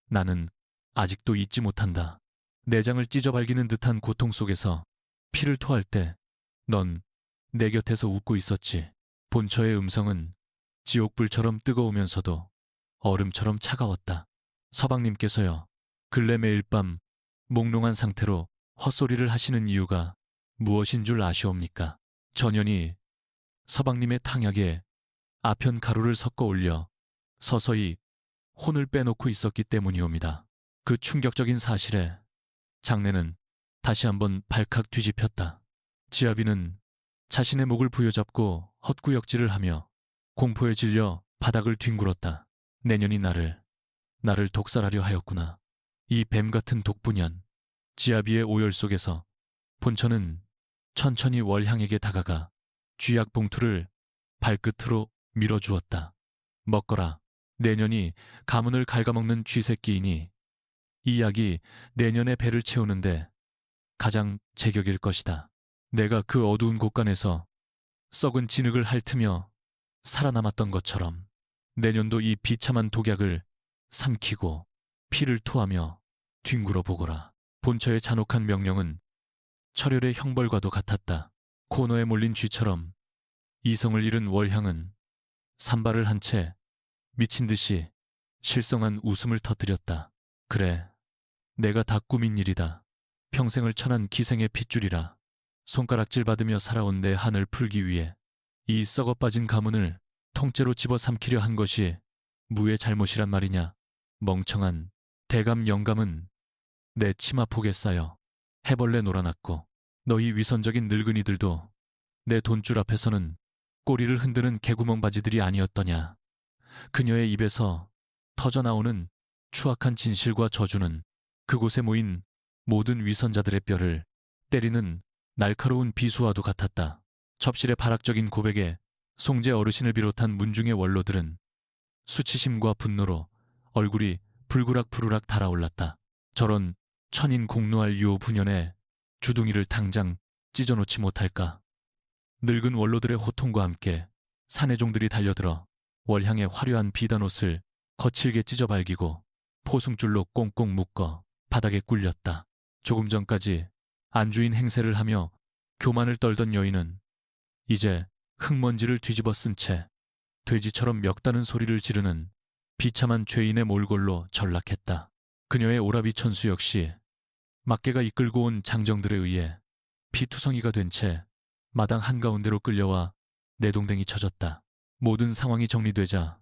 나는 아직도 잊지 못한다. 내장을 찢어 발기는 듯한 고통 속에서 피를 토할 때 넌 내 곁에서 웃고 있었지. 본처의 음성은 지옥불처럼 뜨거우면서도 얼음처럼 차가웠다. 서방님께서요, 근래 매일 밤 몽롱한 상태로 헛소리를 하시는 이유가 무엇인 줄 아시옵니까? 전연이 서방님의 탕약에 아편 가루를 섞어 올려 서서히 혼을 빼놓고 있었기 때문이옵니다. 그 충격적인 사실에 장내는 다시 한번 발칵 뒤집혔다. 지아비는 자신의 목을 부여잡고 헛구역질을 하며 공포에 질려 바닥을 뒹굴었다. 내년이 나를 독살하려 하였구나. 이 뱀 같은 독분연. 지아비의 오열 속에서 본처는 천천히 월향에게 다가가 쥐약 봉투를 발끝으로 밀어주었다. 먹거라. 내년이 가문을 갉아먹는 쥐새끼이니 이 약이 내년의 배를 채우는데 가장 제격일 것이다. 내가 그 어두운 곳간에서 썩은 진흙을 핥으며 살아남았던 것처럼 내년도 이 비참한 독약을 삼키고 피를 토하며 뒹굴어 보거라. 본처의 잔혹한 명령은 철혈의 형벌과도 같았다. 코너에 몰린 쥐처럼 이성을 잃은 월향은 산발을 한 채 미친 듯이 실성한 웃음을 터뜨렸다. 그래, 내가 다 꾸민 일이다. 평생을 천한 기생의 핏줄이라. 손가락질 받으며 살아온 내 한을 풀기 위해 이 썩어빠진 가문을 통째로 집어삼키려 한 것이 무의 잘못이란 말이냐. 멍청한 대감 영감은 내 치마폭에 쌓여 해벌레 놀아났고 너희 위선적인 늙은이들도 내 돈줄 앞에서는 꼬리를 흔드는 개구멍 바지들이 아니었더냐. 그녀의 입에서 터져나오는 추악한 진실과 저주는 그곳에 모인 모든 위선자들의 뼈를 때리는 날카로운 비수와도 같았다. 첩실의 발악적인 고백에 송제 어르신을 비롯한 문중의 원로들은 수치심과 분노로 얼굴이 불그락부르락 달아올랐다. 저런 천인 공노할 유호 분연의 주둥이를 당장 찢어놓지 못할까. 늙은 원로들의 호통과 함께 사내종들이 달려들어 월향의 화려한 비단옷을 거칠게 찢어 발기고 포승줄로 꽁꽁 묶어 바닥에 꿀렸다. 조금 전까지 안주인 행세를 하며 교만을 떨던 여인은 이제 흙먼지를 뒤집어 쓴 채 돼지처럼 멱다는 소리를 지르는 비참한 죄인의 몰골로 전락했다. 그녀의 오라비 천수 역시 막개가 이끌고 온 장정들에 의해 피투성이가 된 채 마당 한가운데로 끌려와 내동댕이 쳐졌다. 모든 상황이 정리되자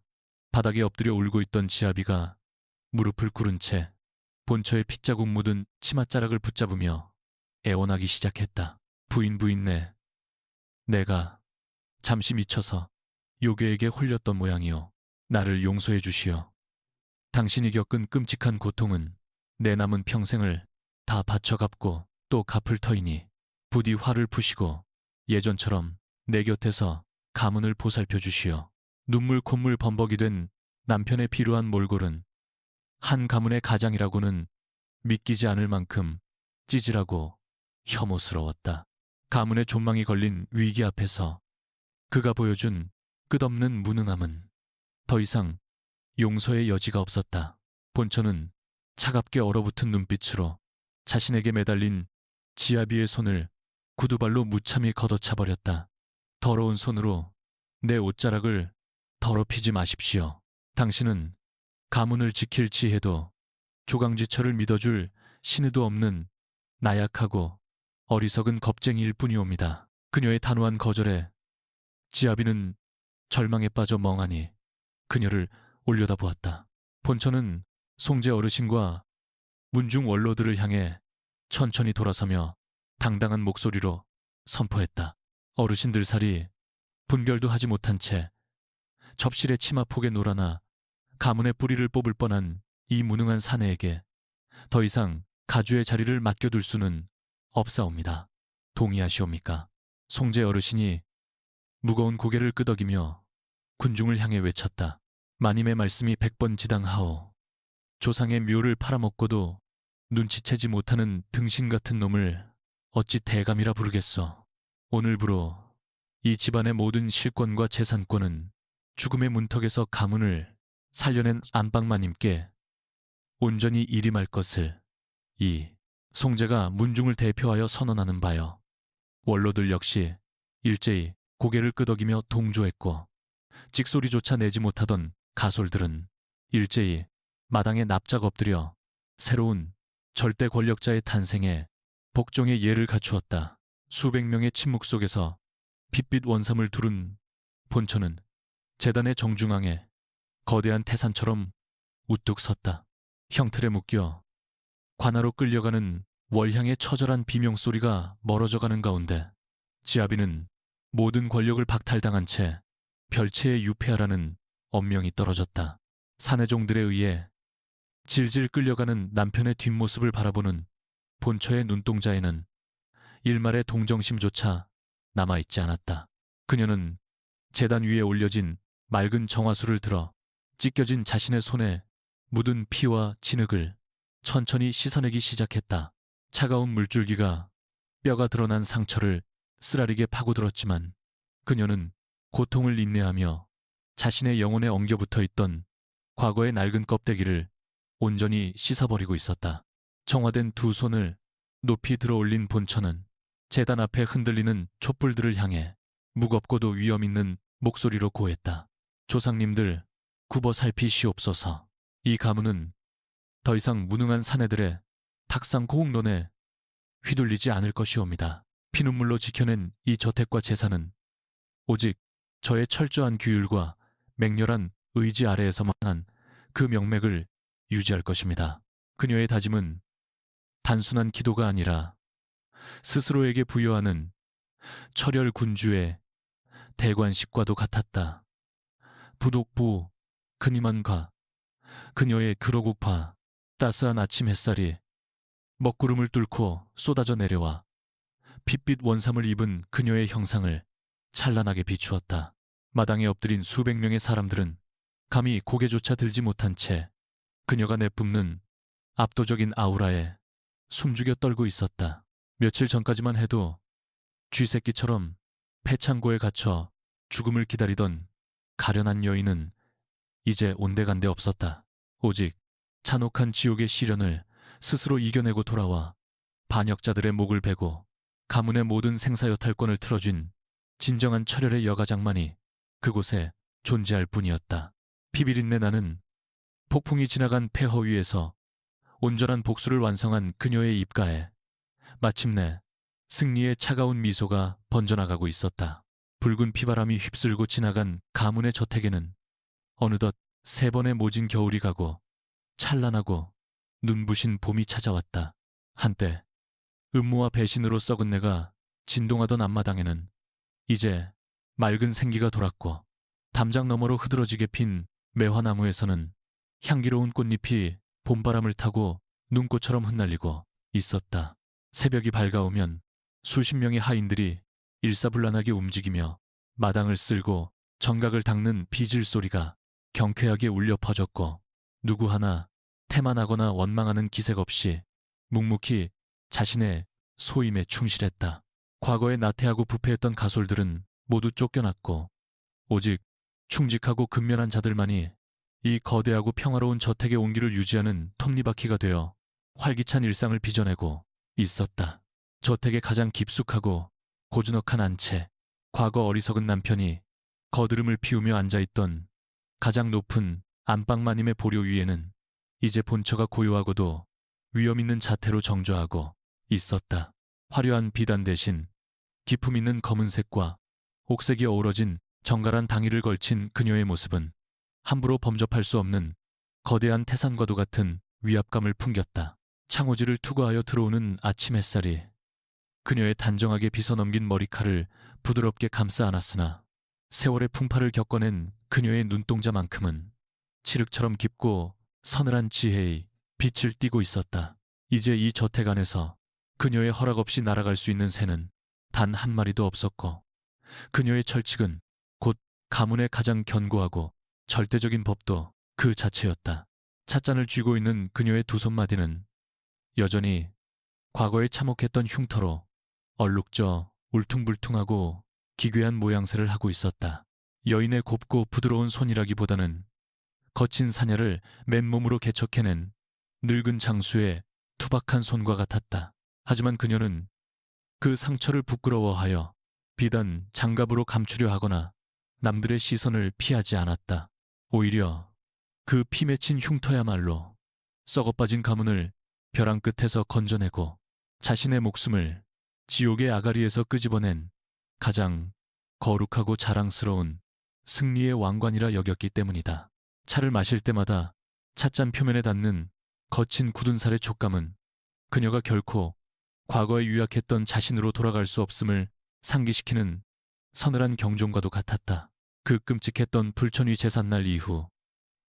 바닥에 엎드려 울고 있던 지아비가 무릎을 꿇은 채 본처에 핏자국 묻은 치맛자락을 붙잡으며 애원하기 시작했다. 부인네, 내가 잠시 미쳐서 요괴에게 홀렸던 모양이오. 나를 용서해 주시오. 당신이 겪은 끔찍한 고통은 내 남은 평생을 다 바쳐 갚고 또 갚을 터이니 부디 화를 푸시고 예전처럼 내 곁에서 가문을 보살펴 주시오. 눈물 콧물 범벅이 된 남편의 비루한 몰골은 한 가문의 가장이라고는 믿기지 않을 만큼 찌질하고 혐오스러웠다. 가문의 존망이 걸린 위기 앞에서 그가 보여준 끝없는 무능함은 더 이상 용서의 여지가 없었다. 본처는 차갑게 얼어붙은 눈빛으로 자신에게 매달린 지아비의 손을 구두발로 무참히 걷어차버렸다. 더러운 손으로 내 옷자락을 더럽히지 마십시오. 당신은 가문을 지킬 지혜도 조강지처를 믿어줄 신의도 없는 나약하고 어리석은 겁쟁이일 뿐이옵니다. 그녀의 단호한 거절에 지아비는 절망에 빠져 멍하니 그녀를 올려다보았다. 본처는 송제 어르신과 문중 원로들을 향해 천천히 돌아서며 당당한 목소리로 선포했다. 어르신들 살이 분별도 하지 못한 채 접실의 치마폭에 놀아나 가문의 뿌리를 뽑을 뻔한 이 무능한 사내에게 더 이상 가주의 자리를 맡겨둘 수는 없사옵니다. 동의하시옵니까? 송제 어르신이 무거운 고개를 끄덕이며 군중을 향해 외쳤다. 마님의 말씀이 100번 지당하오. 조상의 묘를 팔아먹고도 눈치채지 못하는 등신 같은 놈을 어찌 대감이라 부르겠소. 오늘부로 이 집안의 모든 실권과 재산권은 죽음의 문턱에서 가문을 살려낸 안방마님께 온전히 일임할 것을 이 송제가 문중을 대표하여 선언하는 바요. 원로들 역시 일제히 고개를 끄덕이며 동조했고 찍소리조차 내지 못하던 가솔들은 일제히 마당에 납작 엎드려 새로운 절대 권력자의 탄생에 복종의 예를 갖추었다. 수백 명의 침묵 속에서 빛빛 원삼을 두른 본처는 재단의 정중앙에 거대한 태산처럼 우뚝 섰다. 형틀에 묶여 관하로 끌려가는 월향의 처절한 비명소리가 멀어져가는 가운데 지아비는 모든 권력을 박탈당한 채 별채에 유폐하라는 엄명이 떨어졌다. 사내종들에 의해 질질 끌려가는 남편의 뒷모습을 바라보는 본처의 눈동자에는 일말의 동정심조차 남아있지 않았다. 그녀는 제단 위에 올려진 맑은 정화수를 들어 찢겨진 자신의 손에 묻은 피와 진흙을 천천히 씻어내기 시작했다. 차가운 물줄기가 뼈가 드러난 상처를 쓰라리게 파고들었지만 그녀는 고통을 인내하며 자신의 영혼에 엉겨붙어 있던 과거의 낡은 껍데기를 온전히 씻어버리고 있었다. 정화된 두 손을 높이 들어올린 본처는 제단 앞에 흔들리는 촛불들을 향해 무겁고도 위험 있는 목소리로 고했다. 조상님들, 굽어 살피시옵소서. 이 가문은 더 이상 무능한 사내들의 탁상 고흥론에 휘둘리지 않을 것이옵니다. 피눈물로 지켜낸 이 저택과 재산은 오직 저의 철저한 규율과 맹렬한 의지 아래에서만 한 그 명맥을 유지할 것입니다. 그녀의 다짐은 단순한 기도가 아니라 스스로에게 부여하는 철혈 군주의 대관식과도 같았다. 부독부 그니만과 그녀의 그러고파 따스한 아침 햇살이 먹구름을 뚫고 쏟아져 내려와 핏빛 원삼을 입은 그녀의 형상을 찬란하게 비추었다. 마당에 엎드린 수백 명의 사람들은 감히 고개조차 들지 못한 채 그녀가 내뿜는 압도적인 아우라에 숨죽여 떨고 있었다. 며칠 전까지만 해도 쥐새끼처럼 폐창고에 갇혀 죽음을 기다리던 가련한 여인은 이제 온데간데 없었다. 오직 잔혹한 지옥의 시련을 스스로 이겨내고 돌아와 반역자들의 목을 베고 가문의 모든 생사여탈권을 틀어쥔 진정한 철혈의 여가장만이 그곳에 존재할 뿐이었다. 피비린내 나는 폭풍이 지나간 폐허 위에서 온전한 복수를 완성한 그녀의 입가에 마침내 승리의 차가운 미소가 번져나가고 있었다. 붉은 피바람이 휩쓸고 지나간 가문의 저택에는 어느덧 3번의 모진 겨울이 가고 찬란하고 눈부신 봄이 찾아왔다. 한때 음모와 배신으로 썩은 내가 진동하던 앞마당에는 이제 맑은 생기가 돌았고, 담장 너머로 흐드러지게 핀 매화나무에서는 향기로운 꽃잎이 봄바람을 타고 눈꽃처럼 흩날리고 있었다. 새벽이 밝아오면 수십 명의 하인들이 일사불란하게 움직이며 마당을 쓸고 정각을 닦는 비질 소리가 경쾌하게 울려 퍼졌고, 누구 하나 태만하거나 원망하는 기색 없이 묵묵히 자신의 소임에 충실했다. 과거에 나태하고 부패했던 가솔들은 모두 쫓겨났고, 오직 충직하고 근면한 자들만이 이 거대하고 평화로운 저택의 온기를 유지하는 톱니바퀴가 되어 활기찬 일상을 빚어내고 있었다. 저택의 가장 깊숙하고 고즈넉한 안채, 과거 어리석은 남편이 거드름을 피우며 앉아있던 가장 높은 안방마님의 보료 위에는 이제 본처가 고요하고도 위험 있는 자태로 정좌하고 있었다. 화려한 비단 대신 기품 있는 검은색과 옥색이 어우러진 정갈한 당의를 걸친 그녀의 모습은 함부로 범접할 수 없는 거대한 태산과도 같은 위압감을 풍겼다. 창호지를 투과하여 들어오는 아침 햇살이 그녀의 단정하게 빗어넘긴 머리칼을 부드럽게 감싸 안았으나, 세월의 풍파를 겪어낸 그녀의 눈동자만큼은 칠흑처럼 깊고 서늘한 지혜의 빛을 띠고 있었다. 이제 이 저택 안에서 그녀의 허락 없이 날아갈 수 있는 새는 단 한 마리도 없었고, 그녀의 철칙은 곧 가문의 가장 견고하고 절대적인 법도 그 자체였다. 찻잔을 쥐고 있는 그녀의 두 손마디는 여전히 과거에 참혹했던 흉터로 얼룩져 울퉁불퉁하고 기괴한 모양새를 하고 있었다. 여인의 곱고 부드러운 손이라기보다는 거친 사냐를 맨몸으로 개척해낸 늙은 장수의 투박한 손과 같았다. 하지만 그녀는 그 상처를 부끄러워하여 비단 장갑으로 감추려 하거나 남들의 시선을 피하지 않았다. 오히려 그 피 맺힌 흉터야말로 썩어빠진 가문을 벼랑 끝에서 건져내고 자신의 목숨을 지옥의 아가리에서 끄집어낸 가장 거룩하고 자랑스러운 승리의 왕관이라 여겼기 때문이다. 차를 마실 때마다 찻잔 표면에 닿는 거친 굳은 살의 촉감은 그녀가 결코 과거에 유약했던 자신으로 돌아갈 수 없음을 상기시키는 서늘한 경종과도 같았다. 그 끔찍했던 불천위 제삿날 이후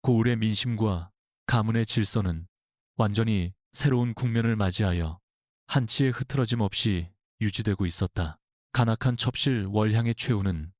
고을의 민심과 가문의 질서는 완전히 새로운 국면을 맞이하여 한치의 흐트러짐 없이 유지되고 있었다. 간악한 첩실 월향의 최후는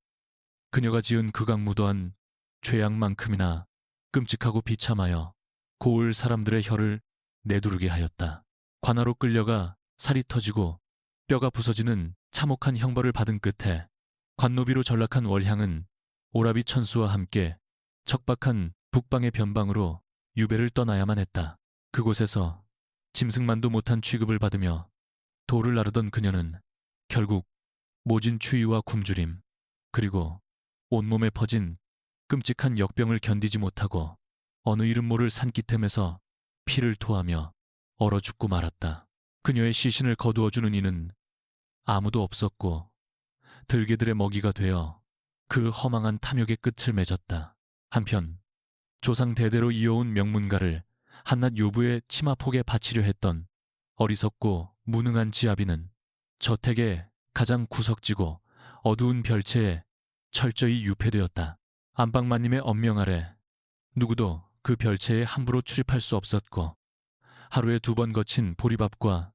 그녀가 지은 극악무도한 죄악만큼이나 끔찍하고 비참하여 고을 사람들의 혀를 내두르게 하였다. 관아로 끌려가 살이 터지고 뼈가 부서지는 참혹한 형벌을 받은 끝에 관노비로 전락한 월향은 오라비 천수와 함께 척박한 북방의 변방으로 유배를 떠나야만 했다. 그곳에서 짐승만도 못한 취급을 받으며 돌을 나르던 그녀는 결국 모진 추위와 굶주림, 그리고 온몸에 퍼진 끔찍한 역병을 견디지 못하고 어느 이름 모를 산기앰에서 피를 토하며 얼어 죽고 말았다. 그녀의 시신을 거두어주는 이는 아무도 없었고 들개들의 먹이가 되어 그 허망한 탐욕의 끝을 맺었다. 한편 조상 대대로 이어온 명문가를 한낱 요부의 치마폭에 바치려 했던 어리석고 무능한 지아비는 저택의 가장 구석지고 어두운 별채에 철저히 유폐되었다. 안방마님의 엄명 아래 누구도 그 별채에 함부로 출입할 수 없었고, 하루에 2번 거친 보리밥과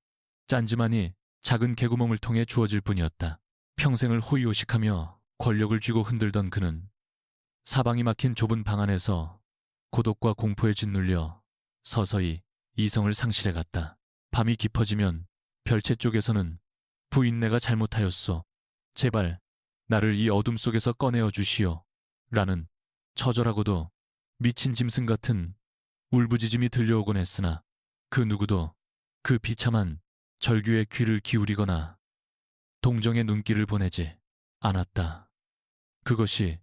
짠지만이 작은 개구멍을 통해 주어질 뿐이었다. 평생을 호의호식하며 권력을 쥐고 흔들던 그는 사방이 막힌 좁은 방 안에서 고독과 공포에 짓눌려 서서히 이성을 상실해갔다. 밤이 깊어지면 별채 쪽에서는 부인네가 잘못하였소. 제발 나를 이 어둠 속에서 꺼내어 주시오. 라는 처절하고도 미친 짐승 같은 울부짖음이 들려오곤 했으나 그 누구도 그 비참한 절규에 귀를 기울이거나 동정의 눈길을 보내지 않았다. 그것이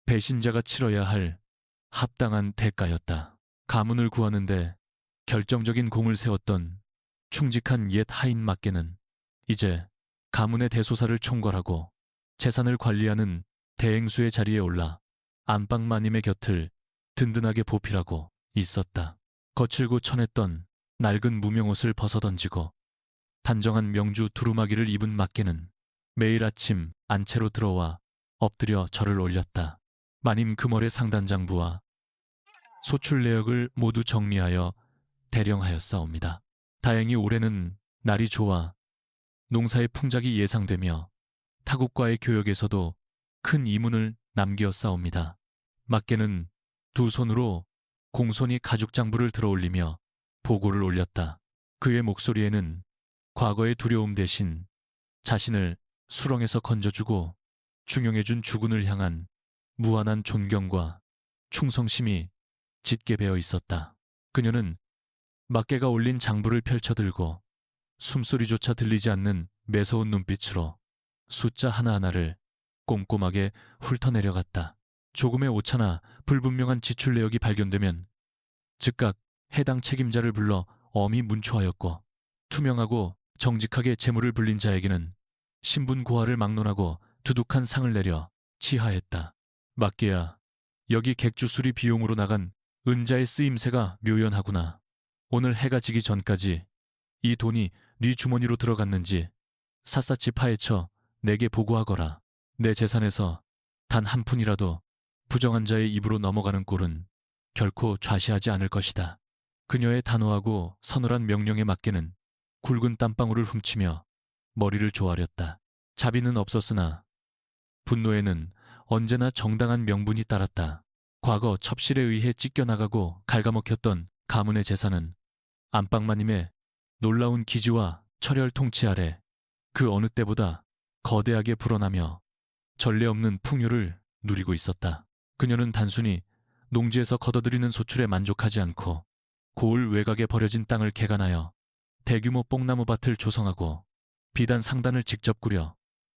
배신자가 치러야 할 합당한 대가였다. 가문을 구하는데 결정적인 공을 세웠던 충직한 옛 하인 막개는 이제 가문의 대소사를 총괄하고 재산을 관리하는 대행수의 자리에 올라 안방마님의 곁을 든든하게 보필하고 있었다. 거칠고 천했던 낡은 무명옷을 벗어던지고 단정한 명주 두루마기를 입은 막개는 매일 아침 안채로 들어와 엎드려 절을 올렸다. 마님 금월의 상단장부와 소출 내역을 모두 정리하여 대령하였사옵니다. 다행히 올해는 날이 좋아 농사의 풍작이 예상되며 타국과의 교역에서도 큰 이문을 남기었사옵니다. 막개는 두 손으로 공손히 가죽장부를 들어올리며 보고를 올렸다. 그의 목소리에는 과거의 두려움 대신 자신을 수렁에서 건져주고 중용해준 주군을 향한 무한한 존경과 충성심이 짙게 배어 있었다. 그녀는 막개가 올린 장부를 펼쳐들고 숨소리조차 들리지 않는 매서운 눈빛으로 숫자 하나하나를 꼼꼼하게 훑어내려갔다. 조금의 오차나 불분명한 지출 내역이 발견되면 즉각 해당 책임자를 불러 엄히 문초하였고, 투명하고 정직하게 재물을 불린 자에게는 신분 고하를 막론하고 두둑한 상을 내려 치하했다. 막개야, 여기 객주 수리 비용으로 나간 은자의 쓰임새가 묘연하구나. 오늘 해가 지기 전까지 이 돈이 네 주머니로 들어갔는지 샅샅이 파헤쳐 내게 보고하거라. 내 재산에서 단 한 푼이라도 부정한 자의 입으로 넘어가는 꼴은 결코 좌시하지 않을 것이다. 그녀의 단호하고 서늘한 명령에 막개는 굵은 땀방울을 훔치며 머리를 조아렸다. 자비는 없었으나 분노에는 언제나 정당한 명분이 따랐다. 과거 첩실에 의해 찢겨나가고 갉아먹혔던 가문의 재산은 안방마님의 놀라운 기지와 철혈 통치 아래 그 어느 때보다 거대하게 불어나며 전례 없는 풍요를 누리고 있었다. 그녀는 단순히 농지에서 걷어들이는 소출에 만족하지 않고 고을 외곽에 버려진 땅을 개간하여 대규모 뽕나무 밭을 조성하고 비단 상단을 직접 꾸려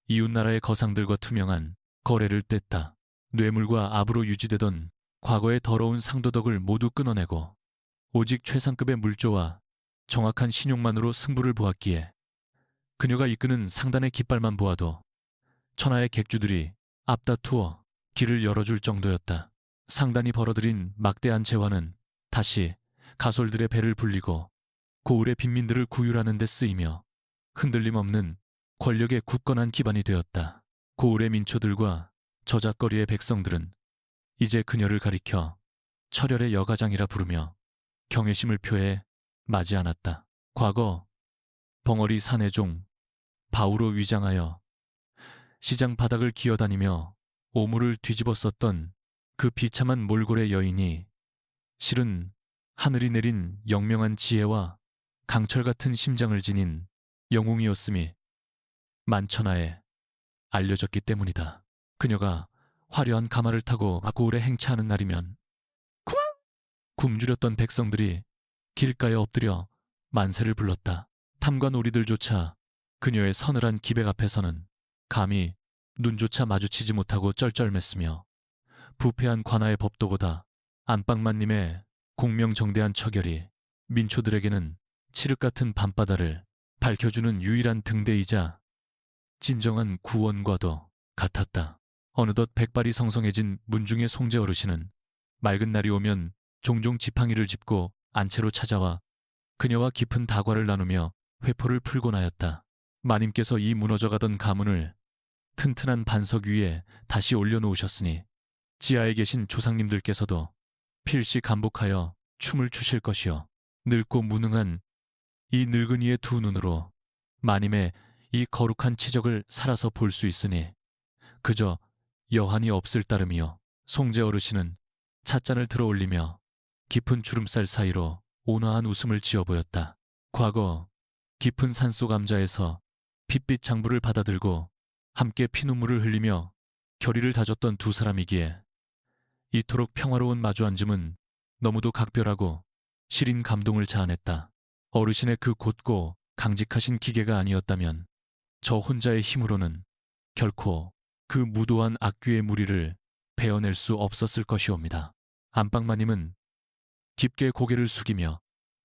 이웃나라의 거상들과 투명한 거래를 뗐다. 뇌물과 압으로 유지되던 과거의 더러운 상도덕을 모두 끊어내고 오직 최상급의 물조와 정확한 신용만으로 승부를 보았기에 그녀가 이끄는 상단의 깃발만 보아도 천하의 객주들이 앞다투어 길을 열어줄 정도였다. 상단이 벌어들인 막대한 재화는 다시 가솔들의 배를 불리고 고을의 빈민들을 구휼하는 데 쓰이며 흔들림 없는 권력의 굳건한 기반이 되었다. 고을의 민초들과 저잣거리의 백성들은 이제 그녀를 가리켜 철혈의 여가장이라 부르며 경외심을 표해 맞이 않았다. 과거 벙어리 사내종 바우로 위장하여 시장 바닥을 기어다니며 오물을 뒤집어 썼던 그 비참한 몰골의 여인이 실은 하늘이 내린 영명한 지혜와 강철 같은 심장을 지닌 영웅이었음이 만천하에 알려졌기 때문이다. 그녀가 화려한 가마를 타고 고을에 행차하는 날이면 굶주렸던 백성들이 길가에 엎드려 만세를 불렀다. 탐과 놀이들조차 그녀의 서늘한 기백 앞에서는 감히 눈조차 마주치지 못하고 쩔쩔맸으며 부패한 관아의 법도보다 안방마님의 공명정대한 처결이 민초들에게는 칠흑 같은 밤바다를 밝혀주는 유일한 등대이자 진정한 구원과도 같았다. 어느덧 백발이 성성해진 문중의 송제 어르신은 맑은 날이 오면 종종 지팡이를 짚고 안채로 찾아와 그녀와 깊은 다과를 나누며 회포를 풀곤 하였다. 마님께서 이 무너져가던 가문을 튼튼한 반석 위에 다시 올려놓으셨으니 지하에 계신 조상님들께서도 필시 감복하여 춤을 추실 것이요. 늙고 무능한 이 늙은이의 두 눈으로 마님의 이 거룩한 치적을 살아서 볼 수 있으니 그저 여한이 없을 따름이요. 송제 어르신은 찻잔을 들어 올리며 깊은 주름살 사이로 온화한 웃음을 지어 보였다. 과거 깊은 산속 암자에서 핏빛 장부를 받아들고 함께 피눈물을 흘리며 결의를 다졌던 두 사람이기에 이토록 평화로운 마주 앉음은 너무도 각별하고 시린 감동을 자아냈다. 어르신의 그 곧고 강직하신 기계가 아니었다면 저 혼자의 힘으로는 결코 그 무도한 악귀의 무리를 베어낼 수 없었을 것이옵니다. 안방마님은 깊게 고개를 숙이며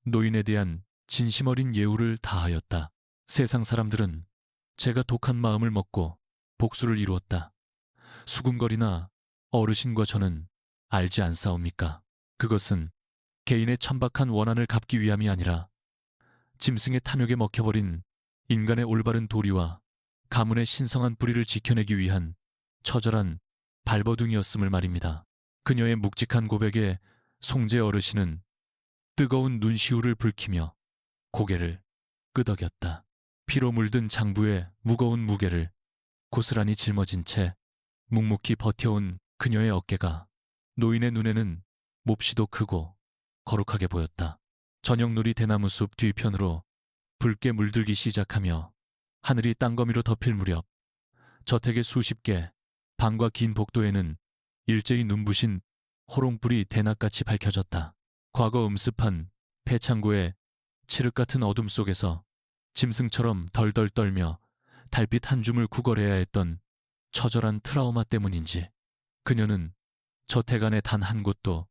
노인에 대한 진심 어린 예우를 다하였다. 세상 사람들은 제가 독한 마음을 먹고 복수를 이루었다. 수군거리나 어르신과 저는 알지 않사옵니까? 그것은 개인의 천박한 원한을 갚기 위함이 아니라 짐승의 탐욕에 먹혀버린 인간의 올바른 도리와 가문의 신성한 뿌리를 지켜내기 위한 처절한 발버둥이었음을 말입니다. 그녀의 묵직한 고백에 송제 어르신은 뜨거운 눈시울을 붉히며 고개를 끄덕였다. 피로 물든 장부의 무거운 무게를 고스란히 짊어진 채 묵묵히 버텨온 그녀의 어깨가 노인의 눈에는 몹시도 크고 거룩하게 보였다. 저녁놀이 대나무 숲 뒤편으로 붉게 물들기 시작하며 하늘이 땅거미로 덮일 무렵 저택의 수십 개 방과 긴 복도에는 일제히 눈부신 호롱불이 대낮같이 밝혀졌다. 과거 음습한 폐창고의 칠흑 같은 어둠 속에서 짐승처럼 덜덜 떨며 달빛 한 줌을 구걸해야 했던 처절한 트라우마 때문인지 그녀는 저택 안에 단 한 곳도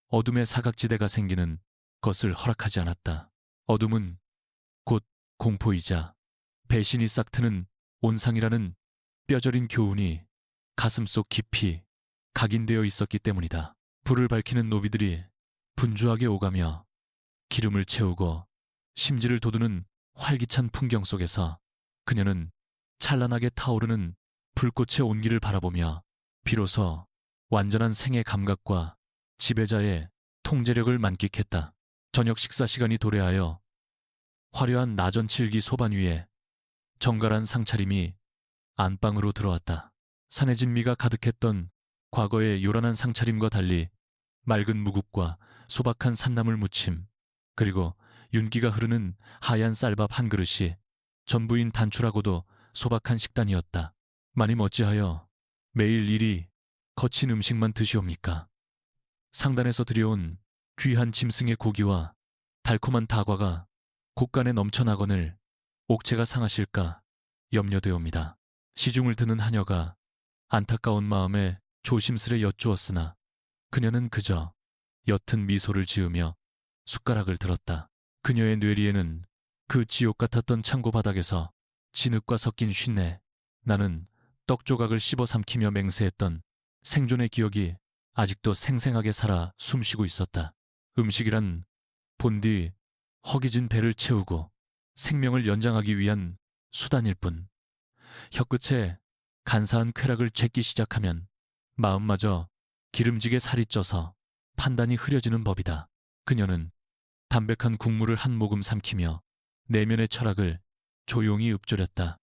어둠의 사각지대가 생기는 것을 허락하지 않았다. 어둠은 곧 공포이자 배신이 싹트는 온상이라는 뼈저린 교훈이 가슴속 깊이 각인되어 있었기 때문이다. 불을 밝히는 노비들이 분주하게 오가며 기름을 채우고 심지를 돋우는 활기찬 풍경 속에서 그녀는 찬란하게 타오르는 불꽃의 온기를 바라보며 비로소 완전한 생의 감각과 지배자의 통제력을 만끽했다. 저녁 식사 시간이 도래하여 화려한 나전칠기 소반 위에 정갈한 상차림이 안방으로 들어왔다. 산의 진미가 가득했던 과거의 요란한 상차림과 달리 맑은 무국과 소박한 산나물 무침, 그리고 윤기가 흐르는 하얀 쌀밥 한 그릇이 전부인 단출하고도 소박한 식단이었다. 마님 어찌하여 매일 이리 거친 음식만 드시옵니까? 상단에서 들여온 귀한 짐승의 고기와 달콤한 다과가 곡간에 넘쳐나거늘 옥체가 상하실까 염려되옵니다. 시중을 드는 하녀가 안타까운 마음에 조심스레 여쭈었으나 그녀는 그저 옅은 미소를 지으며 숟가락을 들었다. 그녀의 뇌리에는 그 지옥 같았던 창고 바닥에서 진흙과 섞인 쉰내, 나는 떡 조각을 씹어 삼키며 맹세했던 생존의 기억이 아직도 생생하게 살아 숨쉬고 있었다. 음식이란 본디 허기진 배를 채우고 생명을 연장하기 위한 수단일 뿐, 혀끝에 간사한 쾌락을 죄기 시작하면 마음마저 기름지게 살이 쪄서 판단이 흐려지는 법이다. 그녀는 담백한 국물을 한 모금 삼키며 내면의 철학을 조용히 읊조렸다.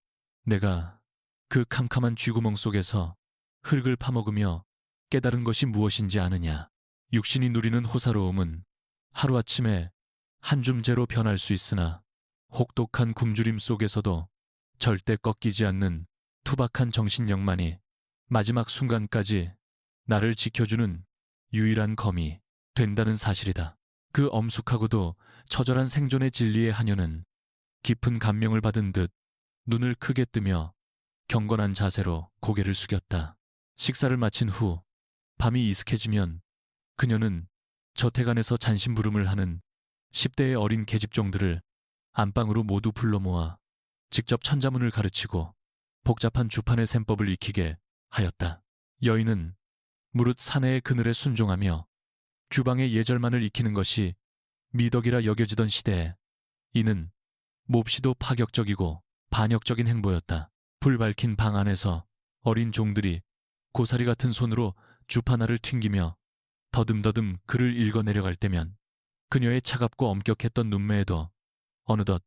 내가 그 캄캄한 쥐구멍 속에서 흙을 파먹으며 깨달은 것이 무엇인지 아느냐. 육신이 누리는 호사로움은 하루아침에 한 줌재로 변할 수 있으나 혹독한 굶주림 속에서도 절대 꺾이지 않는 투박한 정신력만이 마지막 순간까지 나를 지켜주는 유일한 검이 된다는 사실이다. 그 엄숙하고도 처절한 생존의 진리의 하녀는 깊은 감명을 받은 듯 눈을 크게 뜨며 경건한 자세로 고개를 숙였다. 식사를 마친 후 밤이 이슥해지면 그녀는 저택 안에서 잔심부름을 하는 10대의 어린 계집종들을 안방으로 모두 불러 모아 직접 천자문을 가르치고 복잡한 주판의 셈법을 익히게 하였다. 여인은 무릇 사내의 그늘에 순종하며 규방의 예절만을 익히는 것이 미덕이라 여겨지던 시대에 이는 몹시도 파격적이고 반역적인 행보였다. 불 밝힌 방 안에서 어린 종들이 고사리 같은 손으로 주판알을 튕기며 더듬더듬 글을 읽어내려갈 때면 그녀의 차갑고 엄격했던 눈매에도 어느덧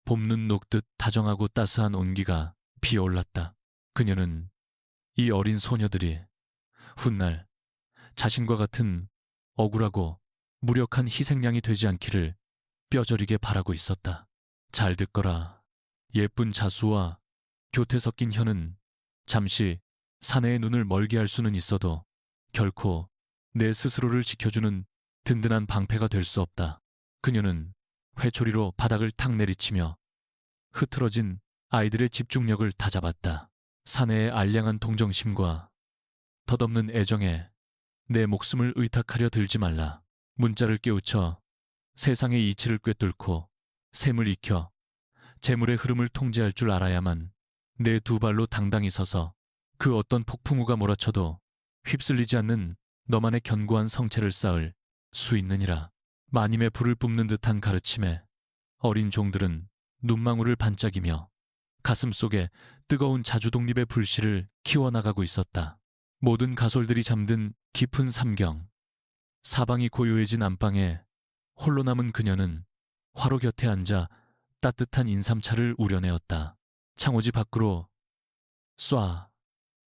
봄눈 녹듯 다정하고 따스한 온기가 피어올랐다. 그녀는 이 어린 소녀들이 훗날 자신과 같은 억울하고 무력한 희생양이 되지 않기를 뼈저리게 바라고 있었다. 잘 듣거라. 예쁜 자수와 교태 섞인 혀는 잠시 사내의 눈을 멀게 할 수는 있어도 결코 내 스스로를 지켜주는 든든한 방패가 될 수 없다. 그녀는 회초리로 바닥을 탁 내리치며 흐트러진 아이들의 집중력을 다잡았다. 사내의 알량한 동정심과 덧없는 애정에 내 목숨을 의탁하려 들지 말라. 문자를 깨우쳐 세상의 이치를 꿰뚫고 샘을 익혀 재물의 흐름을 통제할 줄 알아야만 내 두 발로 당당히 서서 그 어떤 폭풍우가 몰아쳐도 휩쓸리지 않는 너만의 견고한 성체를 쌓을 수 있느니라. 마님의 불을 뿜는 듯한 가르침에 어린 종들은 눈망울을 반짝이며 가슴 속에 뜨거운 자주독립의 불씨를 키워나가고 있었다. 모든 가솔들이 잠든 깊은 삼경, 사방이 고요해진 안방에 홀로 남은 그녀는 화로 곁에 앉아 따뜻한 인삼차를 우려내었다. 창호지 밖으로 쏴,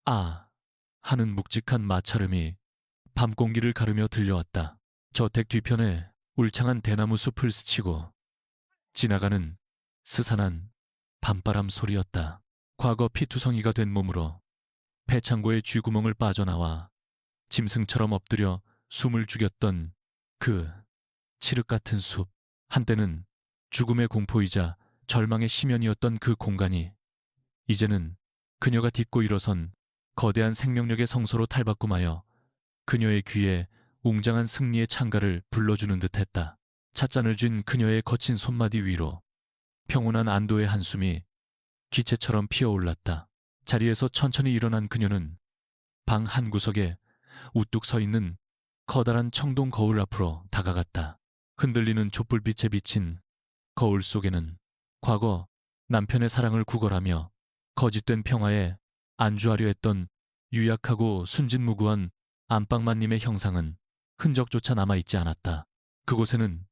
아 하는 묵직한 마찰음이 밤 공기를 가르며 들려왔다. 저택 뒤편에 울창한 대나무 숲을 스치고 지나가는 스산한 밤바람 소리였다. 과거 피투성이가 된 몸으로 배창고의 쥐구멍을 빠져나와 짐승처럼 엎드려 숨을 죽였던 그 칠흑 같은 숲. 한때는 죽음의 공포이자 절망의 심연이었던 그 공간이 이제는 그녀가 딛고 일어선 거대한 생명력의 성소로 탈바꿈하여 그녀의 귀에 웅장한 승리의 창가를 불러주는 듯했다. 찻잔을 쥔 그녀의 거친 손마디 위로 평온한 안도의 한숨이 기체처럼 피어올랐다. 자리에서 천천히 일어난 그녀는 방 한 구석에 우뚝 서 있는 커다란 청동 거울 앞으로 다가갔다. 흔들리는 촛불빛에 비친 거울 속에는 과거 남편의 사랑을 구걸하며 거짓된 평화에 안주하려 했던 유약하고 순진무구한 안방마님의 형상은 흔적조차 남아있지 않았다. 그곳에는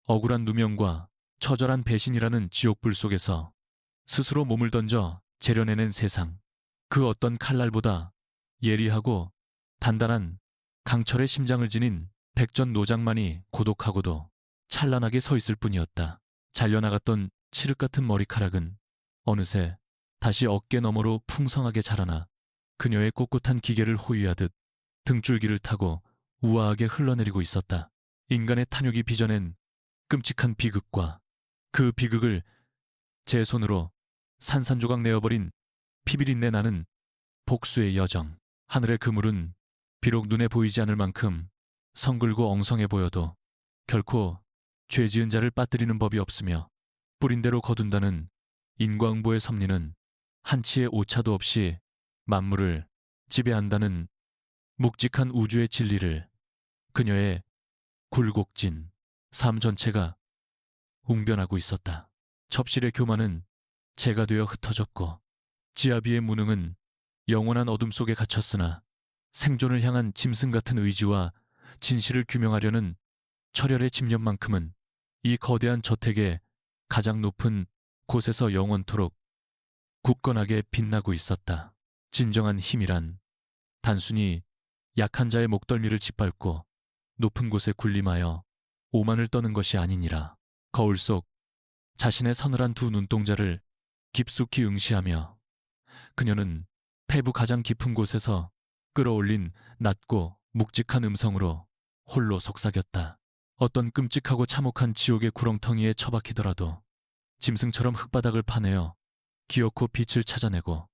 억울한 누명과 처절한 배신이라는 지옥불 속에서 스스로 몸을 던져 재려내는 세상, 그 어떤 칼날보다 예리하고 단단한 강철의 심장을 지닌 백전노장만이 고독하고도 찬란하게 서 있을 뿐이었다. 잘려나갔던 칠흑 같은 머리카락은 어느새 다시 어깨 너머로 풍성하게 자라나 그녀의 꼿꼿한 기계를 호위하듯 등줄기를 타고 우아하게 흘러내리고 있었다. 인간의 탐욕이 빚어낸 끔찍한 비극과 그 비극을 제 손으로 산산조각 내어버린 피비린내 나는 복수의 여정. 하늘의 그물은 비록 눈에 보이지 않을 만큼 성글고 엉성해 보여도 결코 죄 지은 자를 빠뜨리는 법이 없으며 뿌린대로 거둔다는 인과응보의 섭리는 한치의 오차도 없이 만물을 지배한다는 묵직한 우주의 진리를 그녀의 굴곡진 삶 전체가 웅변하고 있었다. 첩실의 교만은 재가 되어 흩어졌고 지아비의 무능은 영원한 어둠 속에 갇혔으나 생존을 향한 짐승 같은 의지와 진실을 규명하려는 철혈의 집념만큼은 이 거대한 저택의 가장 높은 곳에서 영원토록 굳건하게 빛나고 있었다. 진정한 힘이란 단순히 약한 자의 목덜미를 짓밟고 높은 곳에 군림하여 오만을 떠는 것이 아니니라. 거울 속 자신의 서늘한 두 눈동자를 깊숙이 응시하며 그녀는 폐부 가장 깊은 곳에서 끌어올린 낮고 묵직한 음성으로 홀로 속삭였다. 어떤 끔찍하고 참혹한 지옥의 구렁텅이에 처박히더라도 짐승처럼 흙바닥을 파내어 기어코 빛을 찾아내고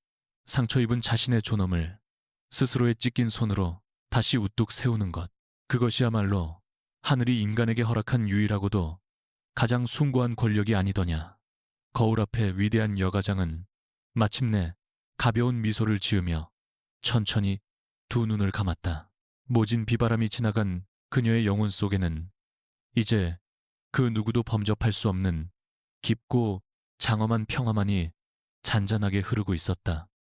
상처 입은 자신의 존엄을 스스로의 찢긴 손으로 다시 우뚝 세우는 것. 그것이야말로 하늘이 인간에게 허락한 유일하고도 가장 숭고한 권력이 아니더냐. 거울 앞에 위대한 여가장은 마침내 가벼운 미소를 지으며 천천히 두 눈을 감았다. 모진 비바람이 지나간 그녀의 영혼 속에는 이제 그 누구도 범접할 수 없는 깊고 장엄한 평화만이 잔잔하게 흐르고 있었다.